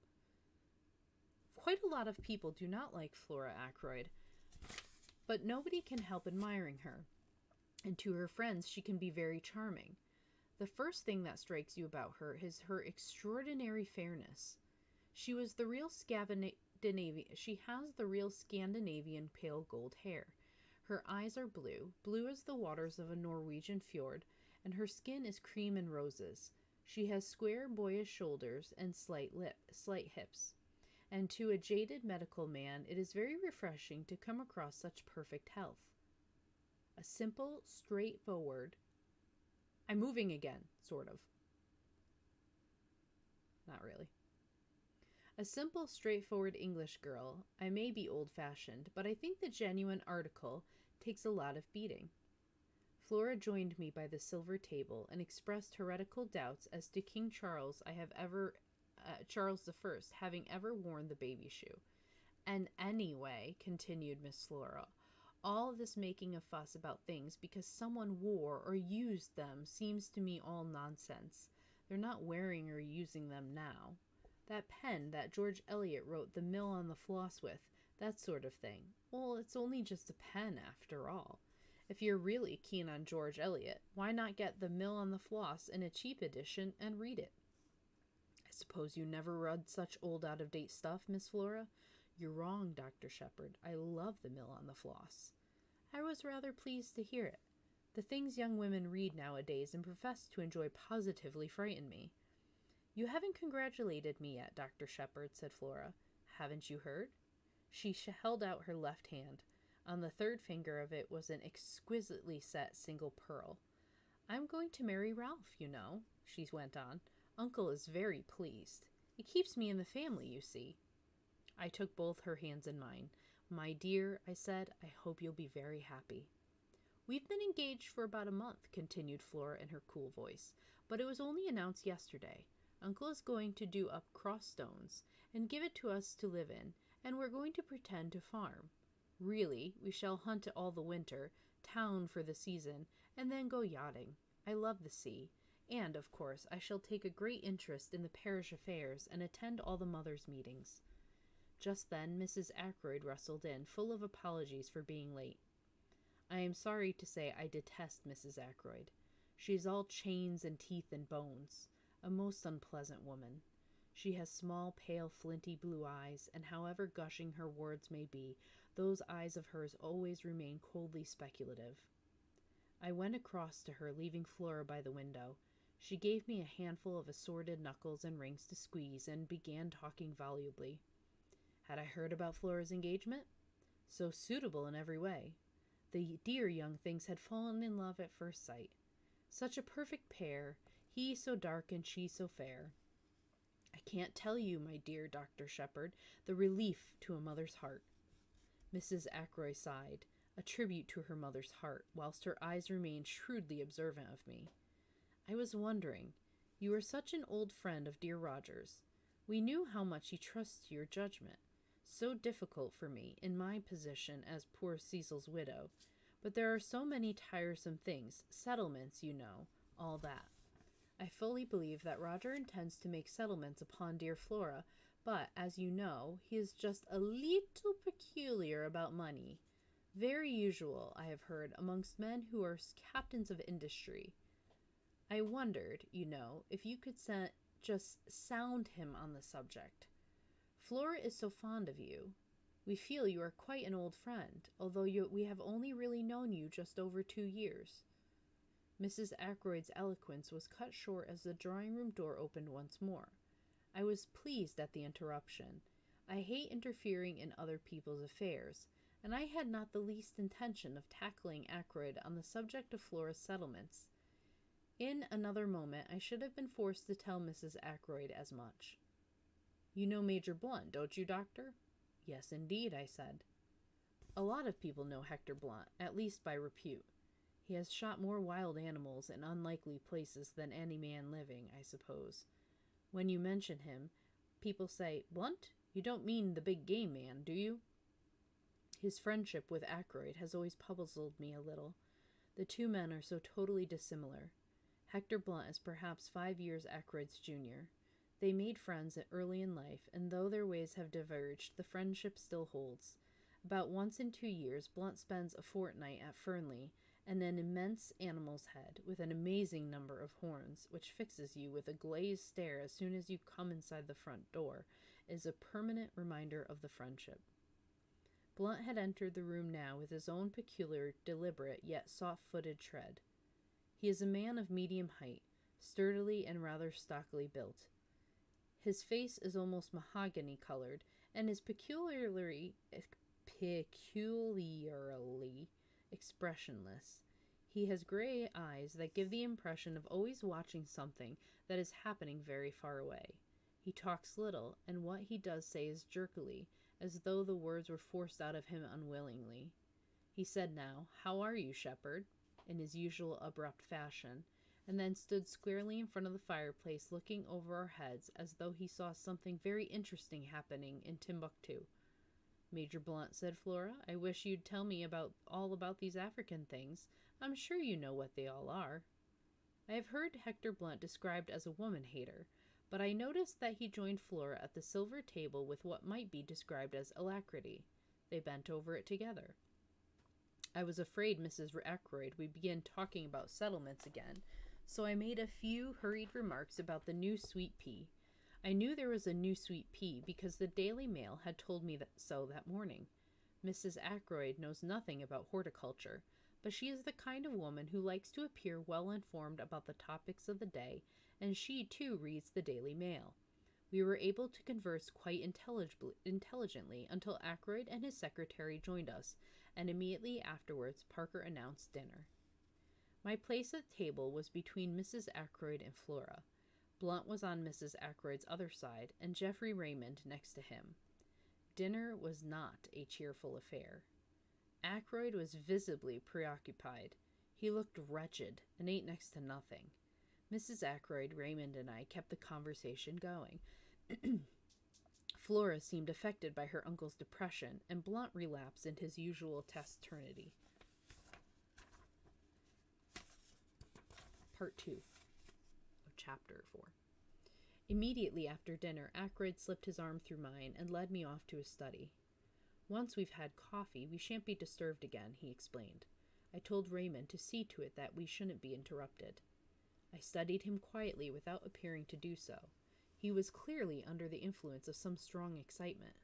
Quite a lot of people do not like Flora Ackroyd, but nobody can help admiring her, and to her friends she can be very charming. The first thing that strikes you about her is her extraordinary fairness. She has the real Scandinavian pale gold hair. Her eyes are blue as the waters of a Norwegian fjord, and her skin is cream and roses. She has square, boyish shoulders and slight hips. And to a jaded medical man, it is very refreshing to come across such perfect health. A simple, straightforward... I'm moving again, sort of. Not really. A simple, straightforward English girl. I may be old-fashioned, but I think the genuine article takes a lot of beating. Flora joined me by the silver table and expressed heretical doubts as to King Charles Charles I having ever worn the baby shoe. And anyway, continued Miss Flora, all this making a fuss about things because someone wore or used them seems to me all nonsense. They're not wearing or using them now. That pen that George Eliot wrote The Mill on the Floss with, that sort of thing. Well, it's only just a pen after all. If you're really keen on George Eliot, why not get The Mill on the Floss in a cheap edition and read it? I suppose you never read such old out-of-date stuff, Miss Flora? You're wrong, Dr. Shepherd. I love The Mill on the Floss. I was rather pleased to hear it. The things young women read nowadays and profess to enjoy positively frighten me. You haven't congratulated me yet, Dr. Shepherd, said Flora. Haven't you heard? She held out her left hand. On the third finger of it was an exquisitely set single pearl. I'm going to marry Ralph, you know, she went on. Uncle is very pleased. It keeps me in the family, you see. I took both her hands in mine. My dear, I said, I hope you'll be very happy. We've been engaged for about a month, continued Flora in her cool voice, but it was only announced yesterday. Uncle is going to do up Crossstones and give it to us to live in, and we're going to pretend to farm. Really, we shall hunt all the winter, town for the season, and then go yachting. I love the sea, and, of course, I shall take a great interest in the parish affairs and attend all the mothers' meetings. Just then Mrs. Ackroyd rustled in, full of apologies for being late. I am sorry to say I detest Mrs. Ackroyd. She is all chains and teeth and bones, a most unpleasant woman. She has small, pale, flinty blue eyes, and however gushing her words may be, those eyes of hers always remain coldly speculative. I went across to her, leaving Flora by the window. She gave me a handful of assorted knuckles and rings to squeeze, and began talking volubly. Had I heard about Flora's engagement? So suitable in every way. The dear young things had fallen in love at first sight. Such a perfect pair, he so dark and she so fair. I can't tell you, my dear Dr. Shepherd, the relief to a mother's heart. Mrs. Ackroyd sighed, a tribute to her mother's heart, whilst her eyes remained shrewdly observant of me. I was wondering, you are such an old friend of dear Roger's. We knew how much he trusts your judgment. So difficult for me, in my position as poor Cecil's widow. But there are so many tiresome things, settlements, you know, all that. I fully believe that Roger intends to make settlements upon dear Flora, but, as you know, he is just a little peculiar about money. Very usual, I have heard, amongst men who are captains of industry. I wondered, you know, if you could just sound him on the subject. Flora is so fond of you. We feel you are quite an old friend, although we have only really known you just over 2 years. Mrs. Ackroyd's eloquence was cut short as the drawing-room door opened once more. I was pleased at the interruption. I hate interfering in other people's affairs, and I had not the least intention of tackling Ackroyd on the subject of Flora's settlements. In another moment I should have been forced to tell Mrs. Ackroyd as much. "You know Major Blunt, don't you, Doctor?" "Yes, indeed," I said. "A lot of people know Hector Blunt, at least by repute. He has shot more wild animals in unlikely places than any man living, I suppose. When you mention him, people say, 'Blunt? You don't mean the big game man, do you?' His friendship with Ackroyd has always puzzled me a little. The two men are so totally dissimilar. Hector Blunt is perhaps 5 years Ackroyd's junior. They made friends early in life, and though their ways have diverged, the friendship still holds. About once in 2 years, Blunt spends a fortnight at Fernley, and an immense animal's head, with an amazing number of horns, which fixes you with a glazed stare as soon as you come inside the front door, is a permanent reminder of the friendship." Blunt had entered the room now with his own peculiar, deliberate, yet soft-footed tread. He is a man of medium height, sturdily and rather stockily built. His face is almost mahogany-colored, and is peculiarly expressionless. He has gray eyes that give the impression of always watching something that is happening very far away. He talks little, and what he does say is jerkily, as though the words were forced out of him unwillingly. He said now, "How are you, Shepherd?" in his usual abrupt fashion, and then stood squarely in front of the fireplace looking over our heads as though he saw something very interesting happening in Timbuktu. "Major Blunt," said Flora, "I wish you'd tell me all about these African things. I'm sure you know what they all are." I have heard Hector Blunt described as a woman-hater, but I noticed that he joined Flora at the silver table with what might be described as alacrity. They bent over it together. I was afraid, Mrs. Ackroyd, we'd begin talking about settlements again, so I made a few hurried remarks about the new sweet pea. I knew there was a new sweet pea because the Daily Mail had told me so that morning. Mrs. Ackroyd knows nothing about horticulture, but she is the kind of woman who likes to appear well informed about the topics of the day, and she, too, reads the Daily Mail. We were able to converse quite intelligently until Ackroyd and his secretary joined us, and immediately afterwards Parker announced dinner. My place at table was between Mrs. Ackroyd and Flora. Blunt was on Mrs. Ackroyd's other side, and Geoffrey Raymond next to him. Dinner was not a cheerful affair. Ackroyd was visibly preoccupied. He looked wretched, and ate next to nothing. Mrs. Ackroyd, Raymond, and I kept the conversation going. Flora seemed affected by her uncle's depression, and Blunt relapsed into his usual taciturnity. Part 2 of Chapter 4. Immediately after dinner, Ackroyd slipped his arm through mine and led me off to his study. "Once we've had coffee, we shan't be disturbed again," he explained. I told Raymond to see to it that we shouldn't be interrupted. I studied him quietly without appearing to do so. He was clearly under the influence of some strong excitement.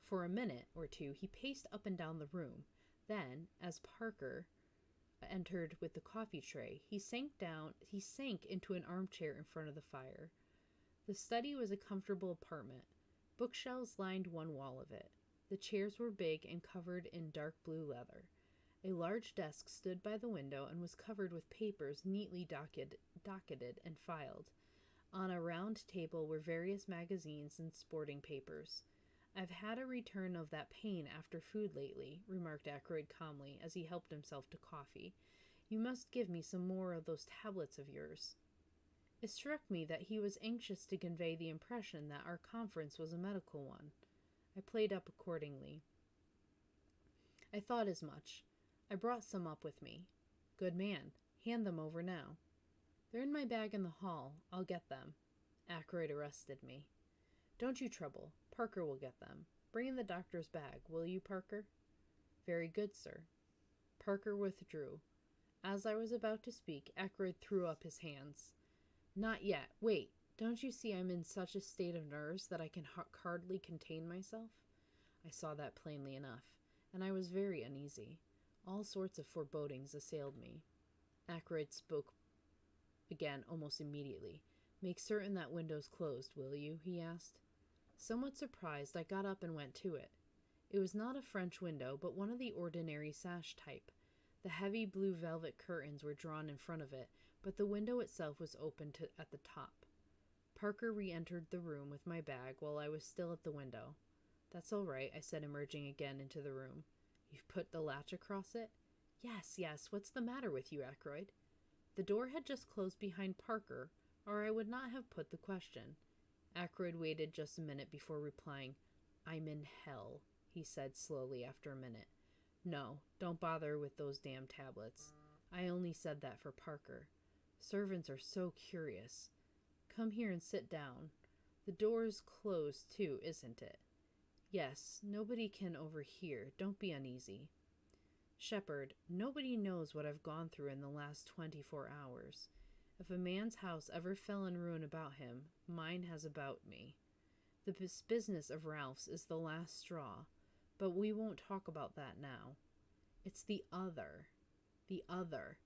For a minute or two he paced up and down the room. Then, as Parker entered with the coffee tray, he sank into an armchair in front of the fire. The study was a comfortable apartment. Bookshelves lined one wall of it. The chairs were big and covered in dark blue leather. A large desk stood by the window and was covered with papers neatly docketed and filed. On a round table were various magazines and sporting papers. "I've had a return of that pain after food lately," remarked Ackroyd calmly as he helped himself to coffee. "You must give me some more of those tablets of yours." It struck me that he was anxious to convey the impression that our conference was a medical one. I played up accordingly. "I thought as much. I brought some up with me." "Good man. Hand them over now." "They're in my bag in the hall. I'll get them." Ackroyd arrested me. "Don't you trouble. Parker will get them. Bring in the doctor's bag, will you, Parker?" "Very good, sir." Parker withdrew. As I was about to speak, Ackroyd threw up his hands. "Not yet. Wait. Don't you see I'm in such a state of nerves that I can hardly contain myself?" I saw that plainly enough, and I was very uneasy. All sorts of forebodings assailed me. Ackroyd spoke again almost immediately. Make certain that window's closed, will you? He asked. Somewhat surprised, I got up and went to it. It was not a French window, but one of the ordinary sash type. The heavy blue velvet curtains were drawn in front of it, but the window itself was open at the top. Parker re-entered the room with my bag while I was still at the window. That's all right, I said, emerging again into the room. You've put the latch across it? Yes, what's the matter with you, Ackroyd? The door had just closed behind Parker, or I would not have put the question. Ackroyd waited just a minute before replying. I'm in hell, he said slowly after a minute. No, don't bother with those damn tablets. I only said that for Parker. Servants are so curious. Come here and sit down. The door's closed too, isn't it? Yes, nobody can overhear. Don't be uneasy. Shepard, nobody knows what I've gone through in the last 24 hours. If a man's house ever fell in ruin about him, mine has about me. This business of Ralph's is the last straw, but we won't talk about that now. It's the other. The other.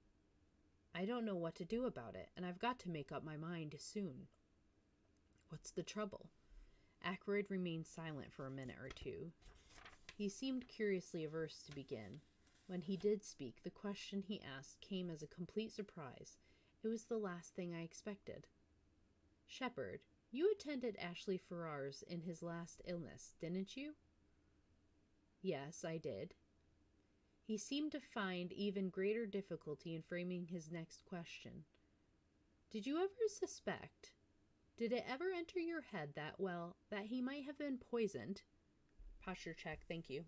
I don't know what to do about it, and I've got to make up my mind soon. What's the trouble? Ackroyd remained silent for a minute or two. He seemed curiously averse to begin. When he did speak, the question he asked came as a complete surprise. It was the last thing I expected. Shepard, you attended Ashley Farrar's in his last illness, didn't you? Yes, I did. He seemed to find even greater difficulty in framing his next question. Did you ever suspect? Did it ever enter your head that he might have been poisoned? Posture check, thank you.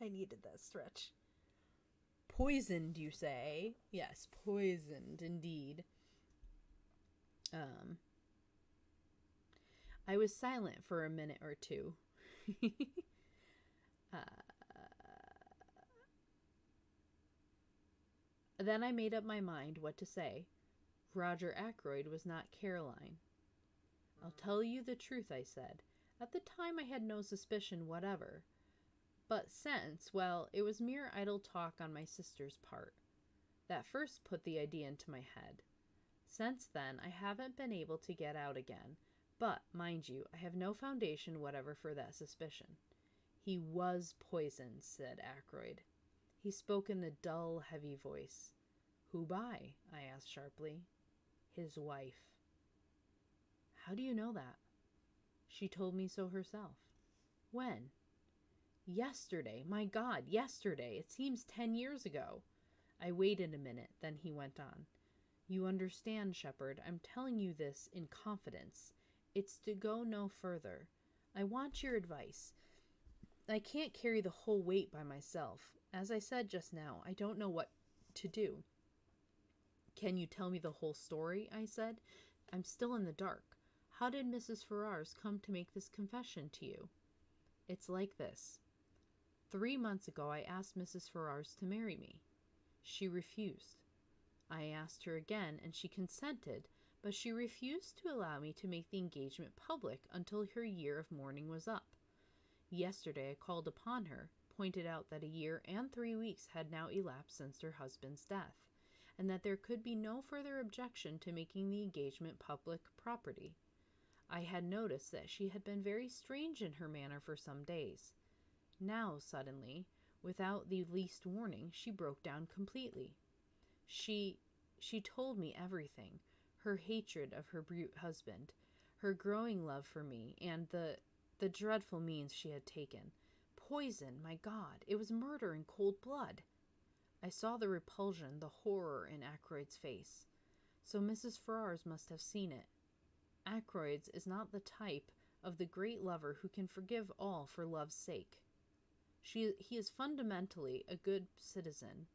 I needed that stretch. Poisoned, you say? Yes, poisoned, indeed. I was silent for a minute or two. Then I made up my mind what to say. Roger Ackroyd was not Caroline. I'll tell you the truth, I said. At the time I had no suspicion whatever. But since, well, it was mere idle talk on my sister's part. That first put the idea into my head. Since then, I haven't been able to get out again. But, mind you, I have no foundation whatever for that suspicion. He was poisoned, said Ackroyd. He spoke in a dull, heavy voice. Who by? I asked sharply. His wife. How do you know that? She told me so herself. When? Yesterday. My God, yesterday. It seems 10 years ago. I waited a minute, then he went on. You understand, Shepard, I'm telling you this in confidence. It's to go no further. I want your advice. I can't carry the whole weight by myself. As I said just now, I don't know what to do. Can you tell me the whole story? I said. I'm still in the dark. How did Mrs. Farrar's come to make this confession to you? It's like this. 3 months ago, I asked Mrs. Farrar's to marry me. She refused. I asked her again, and she consented, but she refused to allow me to make the engagement public until her year of mourning was up. Yesterday, I called upon her, pointed out that a year and 3 weeks had now elapsed since her husband's death, and that there could be no further objection to making the engagement public property. I had noticed that she had been very strange in her manner for some days. Now, suddenly, without the least warning, she broke down completely. She told me everything, her hatred of her brute husband, her growing love for me, and the dreadful means she had taken. Poison, my God, it was murder in cold blood. I saw the repulsion, the horror in Ackroyd's face. So Mrs. Farrar's must have seen it. Ackroyd's is not the type of the great lover who can forgive all for love's sake. He is fundamentally a good citizen.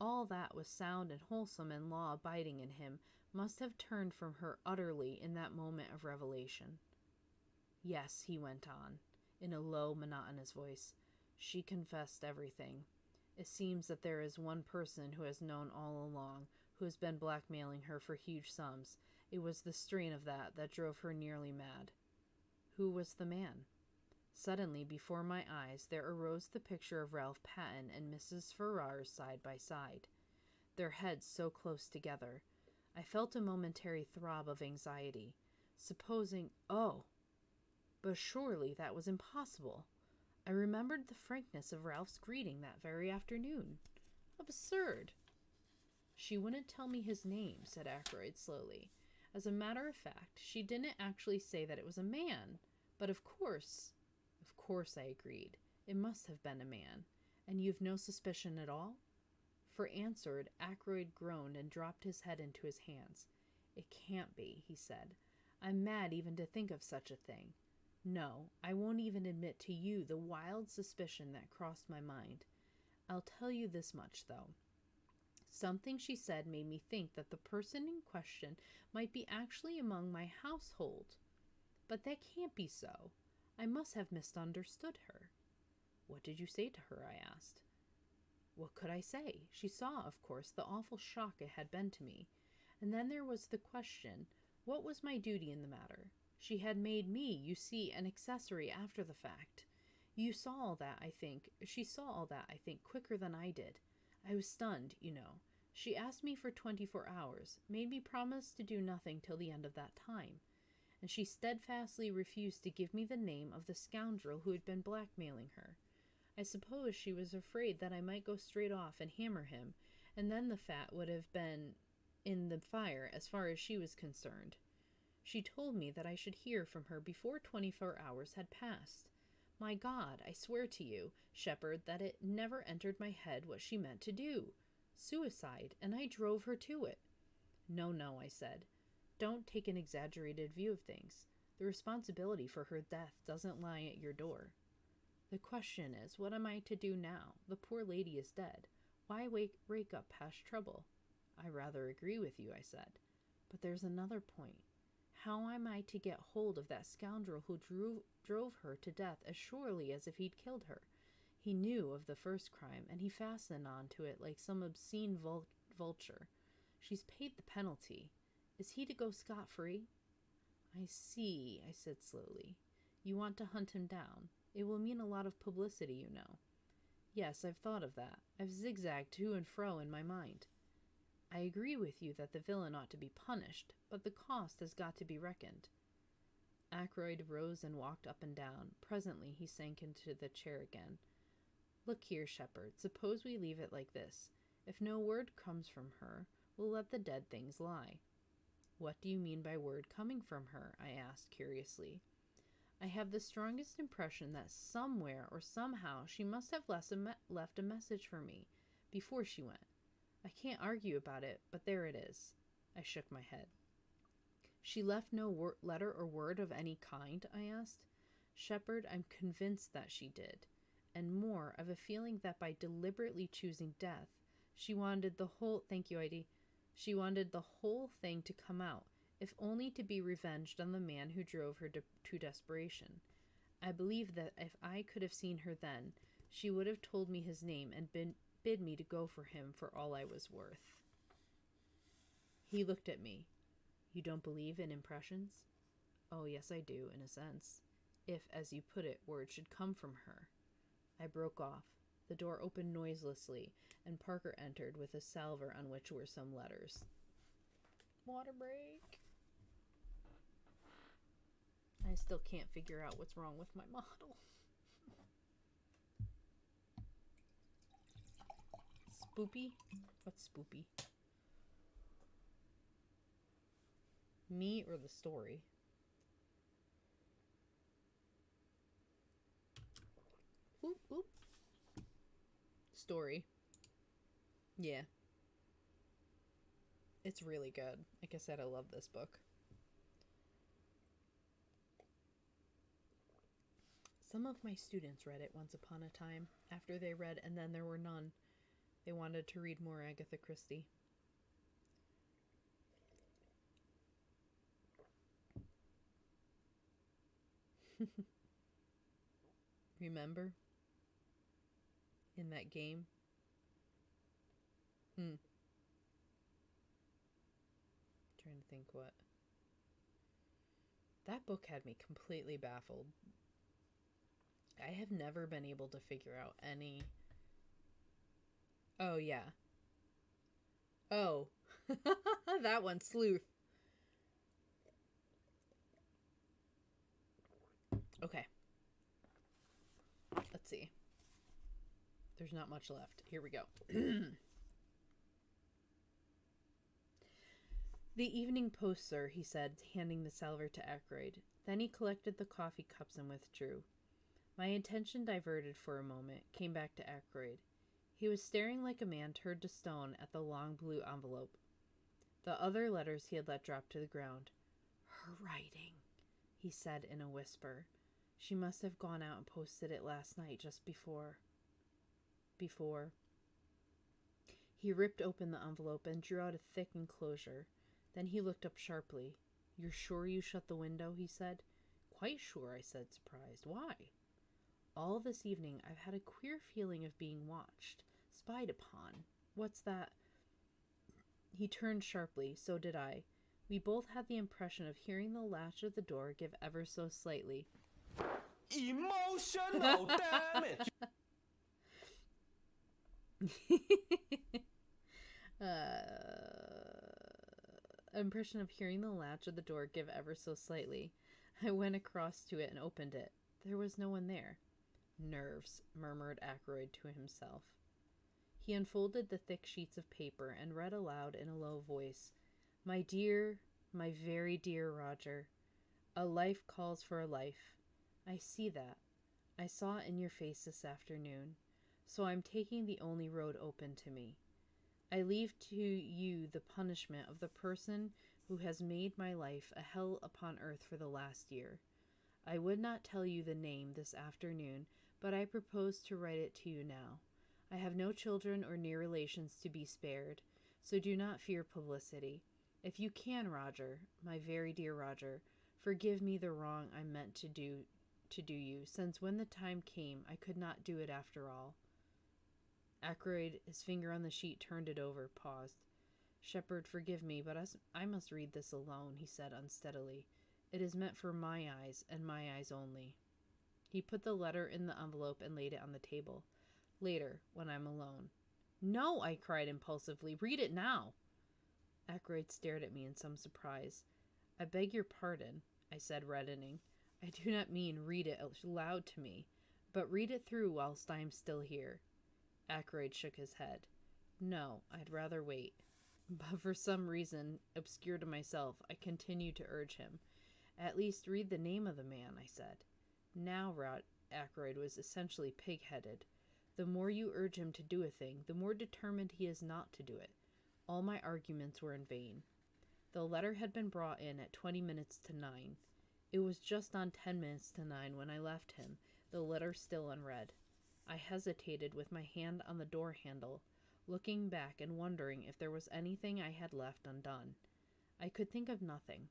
All that was sound and wholesome and law-abiding in him must have turned from her utterly in that moment of revelation. Yes, he went on, in a low, monotonous voice. She confessed everything. It seems that there is one person who has known all along, who has been blackmailing her for huge sums. It was the strain of that drove her nearly mad. Who was the man? Suddenly, before my eyes, there arose the picture of Ralph Patten and Mrs. Ferrars side by side, their heads so close together. I felt a momentary throb of anxiety. Supposing, but surely that was impossible. I remembered the frankness of Ralph's greeting that very afternoon. Absurd. She wouldn't tell me his name, said Ackroyd slowly. As a matter of fact, she didn't actually say that it was a man. But of course, I agreed. It must have been a man. And you've no suspicion at all? For answer, Ackroyd groaned and dropped his head into his hands. It can't be, he said. I'm mad even to think of such a thing. No, I won't even admit to you the wild suspicion that crossed my mind. I'll tell you this much, though. Something she said made me think that the person in question might be actually among my household. But that can't be so. I must have misunderstood her. What did you say to her? I asked. What could I say? She saw, of course, the awful shock it had been to me. And then there was the question, what was my duty in the matter? She had made me, you see, an accessory after the fact. She saw all that, I think, quicker than I did. I was stunned, you know. She asked me for 24 hours, made me promise to do nothing till the end of that time. And she steadfastly refused to give me the name of the scoundrel who had been blackmailing her. I suppose she was afraid that I might go straight off and hammer him, and then the fat would have been in the fire as far as she was concerned. She told me that I should hear from her before 24 hours had passed. My God, I swear to you, Shepherd, that it never entered my head what she meant to do. Suicide, and I drove her to it. No, I said. Don't take an exaggerated view of things. The responsibility for her death doesn't lie at your door. The question is, what am I to do now? The poor lady is dead. Why rake up past trouble? I rather agree with you, I said. But there's another point. How am I to get hold of that scoundrel who drove her to death as surely as if he'd killed her? He knew of the first crime, and he fastened on to it like some obscene vulture. She's paid the penalty. Is he to go scot-free? I see, I said slowly. You want to hunt him down. It will mean a lot of publicity, you know. Yes, I've thought of that. I've zigzagged to and fro in my mind. I agree with you that the villain ought to be punished, but the cost has got to be reckoned. Ackroyd rose and walked up and down. Presently he sank into the chair again. Look here, Shepherd, suppose we leave it like this. If no word comes from her, we'll let the dead things lie. What do you mean by word coming from her? I asked curiously. I have the strongest impression that somewhere or somehow she must have left a message for me before she went. I can't argue about it, but there it is. I shook my head. She left no letter or word of any kind? I asked. Shepherd, I'm convinced that she did. And more, I've a feeling that by deliberately choosing death, she wanted the whole... Thank you, Heidi. She wanted the whole thing to come out, if only to be revenged on the man who drove her to desperation. I believe that if I could have seen her then, she would have told me his name and bid me to go for him for all I was worth. He looked at me. You don't believe in impressions? Oh, yes, I do, in a sense. If, as you put it, word should come from her. I broke off. The door opened noiselessly, and Parker entered with a salver on which were some letters. Water break. I still can't figure out what's wrong with my model. Spoopy? What's spoopy? Me or the story? Oop, oop. Story. Yeah. It's really good. Like I said, I love this book. Some of my students read it once upon a time. After they read And Then There Were None, they wanted to read more Agatha Christie. Remember? In that game? Trying to think what. That book had me completely baffled. I have never been able to figure out any... Oh, yeah. Oh. That one, Sleuth. Okay. Let's see. There's not much left. Here we go. The Evening Post, sir, he said, handing the salver to Ackroyd. Then he collected the coffee cups and withdrew. My attention diverted for a moment, came back to Ackroyd. He was staring like a man turned to stone at the long blue envelope. The other letters he had let drop to the ground. Her writing, he said in a whisper. She must have gone out and posted it last night, just before. He ripped open the envelope and drew out a thick enclosure. Then he looked up sharply. You're sure you shut the window? He said. Quite sure, I said, surprised. Why? All this evening I've had a queer feeling of being watched, spied upon. What's that? He turned sharply. So did I. We both had the impression of hearing the latch of the door give ever so slightly. Emotional damage! Impression of hearing the latch of the door give ever so slightly. I went across to it and opened it. There was no one there. Nerves, murmured Ackroyd to himself. He unfolded the thick sheets of paper and read aloud in a low voice. My dear, my very dear Roger, a life calls for a life. I see that. I saw it in your face this afternoon. So I'm taking the only road open to me. I leave to you the punishment of the person who has made my life a hell upon earth for the last year. I would not tell you the name this afternoon, but I propose to write it to you now. I have no children or near relations to be spared, so do not fear publicity. If you can, Roger, my very dear Roger, forgive me the wrong I meant to do you, since when the time came I could not do it after all. Ackroyd, his finger on the sheet, turned it over, paused. Shepherd, forgive me, but I must read this alone, he said unsteadily. It is meant for my eyes, and my eyes only. He put the letter in the envelope and laid it on the table. Later, when I'm alone. No, I cried impulsively. Read it now. Ackroyd stared at me in some surprise. I beg your pardon, I said, reddening. I do not mean read it aloud to me, but read it through whilst I am still here. Ackroyd shook his head. No, I'd rather wait. But for some reason, obscure to myself, I continued to urge him. At least read the name of the man, I said. Now Ackroyd was essentially pig-headed. The more you urge him to do a thing, the more determined he is not to do it. All my arguments were in vain. The letter had been brought in at 20 minutes to 9. It was just on 10 minutes to 9 when I left him, the letter still unread. I hesitated with my hand on the door handle, looking back and wondering if there was anything I had left undone. I could think of nothing.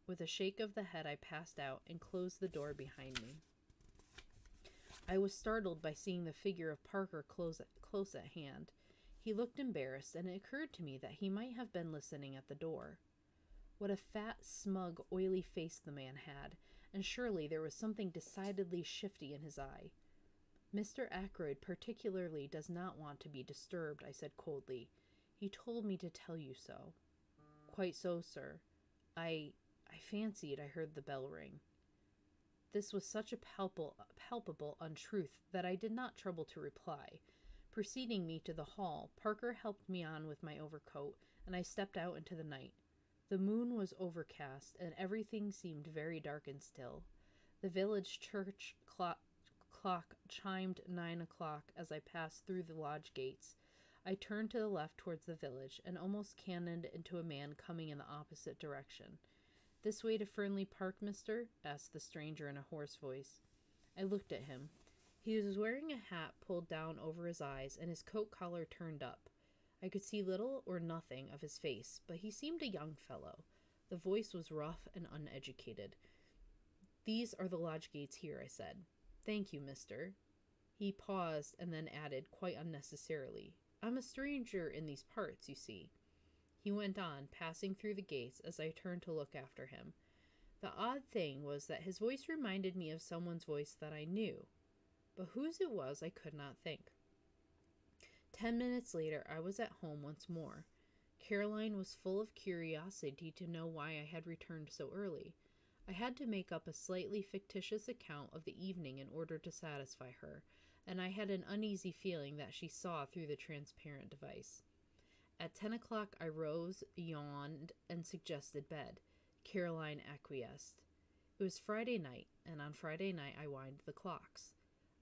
With a shake of the head, I passed out and closed the door behind me. I was startled by seeing the figure of Parker close at hand. He looked embarrassed, and it occurred to me that he might have been listening at the door. What a fat, smug, oily face the man had, and surely there was something decidedly shifty in his eye. Mr. Ackroyd particularly does not want to be disturbed, I said coldly. He told me to tell you so. Quite so, sir. I fancied I heard the bell ring. This was such a palpable untruth that I did not trouble to reply. Preceding me to the hall, Parker helped me on with my overcoat, and I stepped out into the night. The moon was overcast, and everything seemed very dark and still. The village church clock chimed 9 o'clock as I passed through the lodge gates. I turned to the left towards the village, and almost cannoned into a man coming in the opposite direction. This way to Fernley Park, mister? Asked the stranger in a hoarse voice. I looked at him. He was wearing a hat pulled down over his eyes, and his coat collar turned up. I could see little or nothing of his face, but he seemed a young fellow. The voice was rough and uneducated. These are the lodge gates here, I said. Thank you, mister. He paused and then added, quite unnecessarily, I'm a stranger in these parts, you see. He went on, passing through the gates as I turned to look after him. The odd thing was that his voice reminded me of someone's voice that I knew, but whose it was I could not think. 10 minutes later, I was at home once more. Caroline was full of curiosity to know why I had returned so early. I had to make up a slightly fictitious account of the evening in order to satisfy her, and I had an uneasy feeling that she saw through the transparent device. At 10 o'clock, I rose, yawned, and suggested bed. Caroline acquiesced. It was Friday night, and on Friday night I wind the clocks.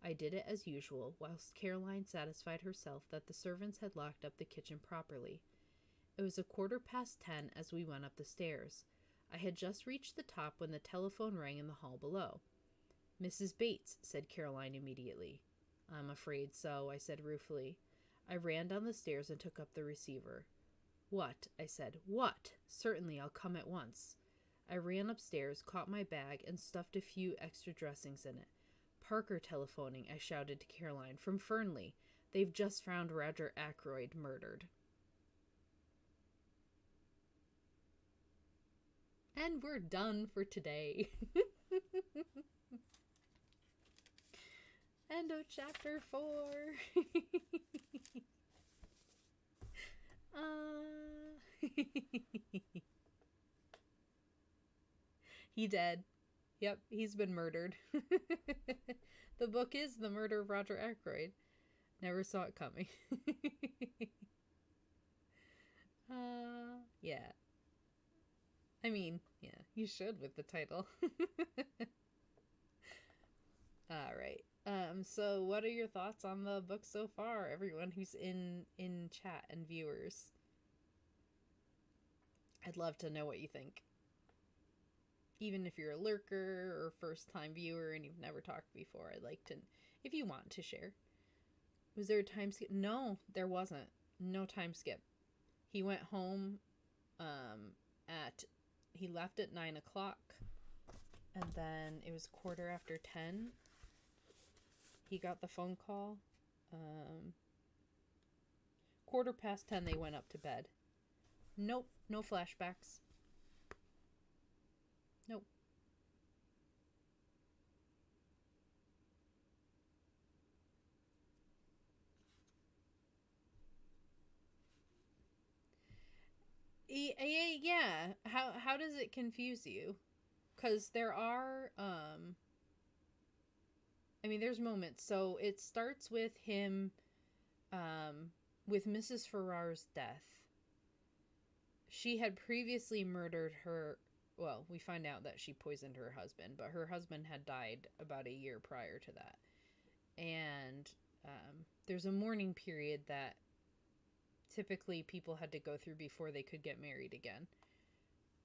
I did it as usual, whilst Caroline satisfied herself that the servants had locked up the kitchen properly. It was 10:15 as we went up the stairs. I had just reached the top when the telephone rang in the hall below. "Mrs. Bates," said Caroline immediately. "I'm afraid so," I said ruefully. I ran down the stairs and took up the receiver. "What?" I said. "What? Certainly, I'll come at once." I ran upstairs, caught my bag, and stuffed a few extra dressings in it. "Parker telephoning," I shouted to Caroline, "from Fernley. They've just found Roger Ackroyd murdered." And we're done for today. End of chapter 4. He dead. Yep, he's been murdered. The book is The Murder of Roger Ackroyd. Never saw it coming. Yeah. I mean, yeah, you should with the title. Alright. So what are your thoughts on the book so far, everyone who's in chat and viewers? I'd love to know what you think. Even if you're a lurker or first-time viewer and you've never talked before, I'd like to, if you want to share. Was there a time skip? No, there wasn't. No time skip. He went home he left at 9 o'clock, and then it was 10:15. He got the phone call. 10:15 they went up to bed. Nope, no flashbacks. Nope. Yeah. How does it confuse you? Because there are, I mean, there's moments. So it starts with him, with Mrs. Farrar's death. She had previously murdered her. Well, we find out that she poisoned her husband, but her husband had died about a year prior to that. And there's a mourning period that typically people had to go through before they could get married again.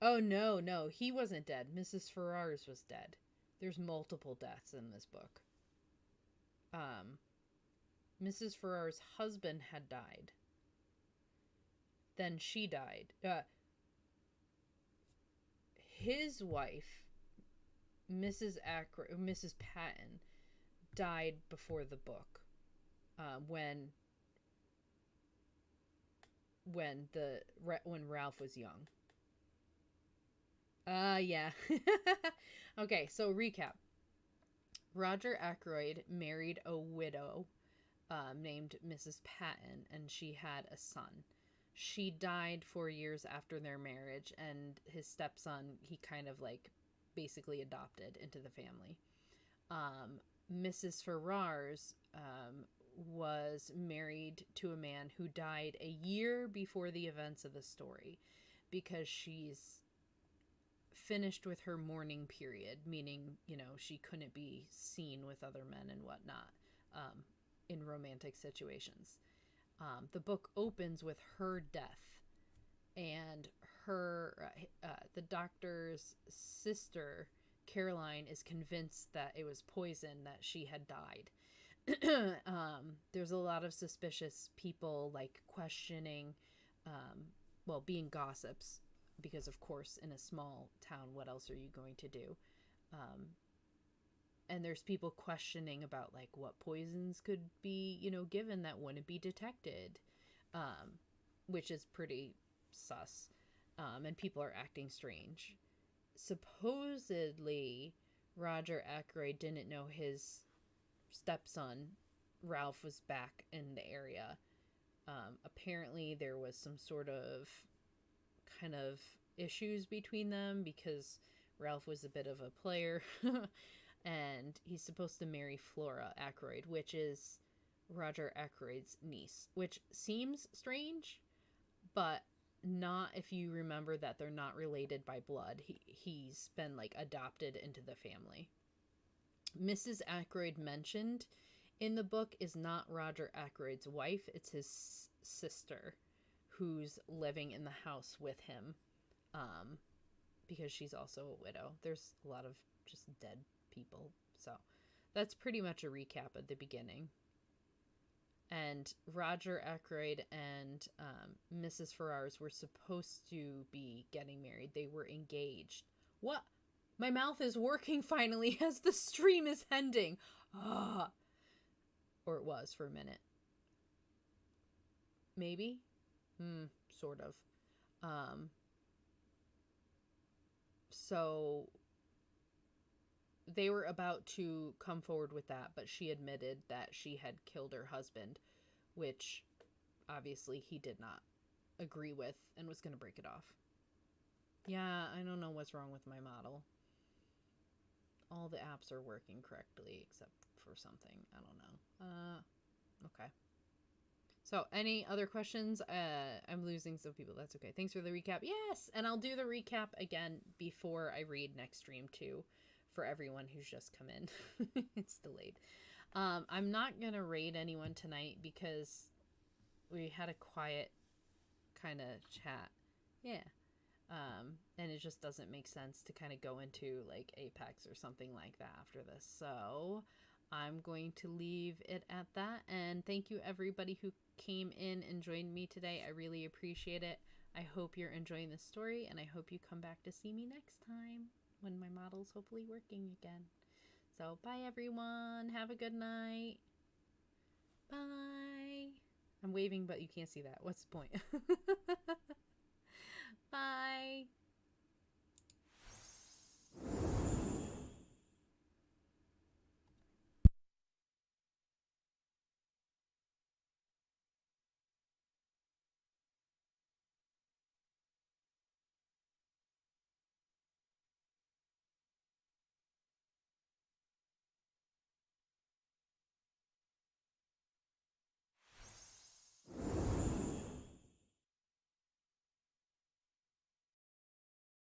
Oh, no, he wasn't dead. Mrs. Farrar's was dead. There's multiple deaths in this book. Mrs. Farrar's husband had died. Then she died. His wife, Mrs. Patton, died before the book. When Ralph was young. Yeah. Okay, so recap. Roger Ackroyd married a widow named Mrs. Patton, and she had a son. She died 4 years after their marriage, and his stepson, he kind of like basically adopted into the family. Mrs. Farrar's was married to a man who died a year before the events of the story because she's finished with her mourning period, meaning, you know, she couldn't be seen with other men and whatnot in romantic situations. The book opens with her death, and her the doctor's sister, Caroline, is convinced that it was poison, that she had died. There's a lot of suspicious people, like questioning, being gossips, because of course in a small town, what else are you going to do? And there's people questioning about like what poisons could be, you know, given that wouldn't be detected, which is pretty sus. And people are acting strange. supposedly Roger Ackroyd didn't know his stepson Ralph was back in the area. Apparently there was some sort of kind of issues between them because Ralph was a bit of a player. And he's supposed to marry Flora Ackroyd, which is Roger Ackroyd's niece, which seems strange, but not if you remember that they're not related by blood. He's been like adopted into the family. Mrs. Ackroyd mentioned in the book is not Roger Ackroyd's wife, it's his sister who's living in the house with him, because she's also a widow. There's a lot of just dead people. So that's pretty much a recap at the beginning. And Roger Ackroyd and Mrs. Ferrars were supposed to be getting married. They were engaged. What? My mouth is working finally as the stream is ending. Ah. Or it was for a minute. Maybe? Sort of. So they were about to come forward with that, but she admitted that she had killed her husband, which obviously he did not agree with and was going to break it off. Yeah, I don't know what's wrong with my model. All the apps are working correctly except for something. I don't know. Okay. So, any other questions? I'm losing some people. That's okay. Thanks for the recap. Yes! And I'll do the recap again before I read next stream, too, for everyone who's just come in. It's delayed. I'm not going to raid anyone tonight because we had a quiet kind of chat. Yeah. And it just doesn't make sense to kind of go into, like, Apex or something like that after this. So I'm going to leave it at that. And thank you, everybody who came in and joined me today. I really appreciate it. I hope you're enjoying this story, and I hope you come back to see me next time when my model's hopefully working again. So bye, everyone. Have a good night. Bye. I'm waving, but you can't see that. What's the point? Bye.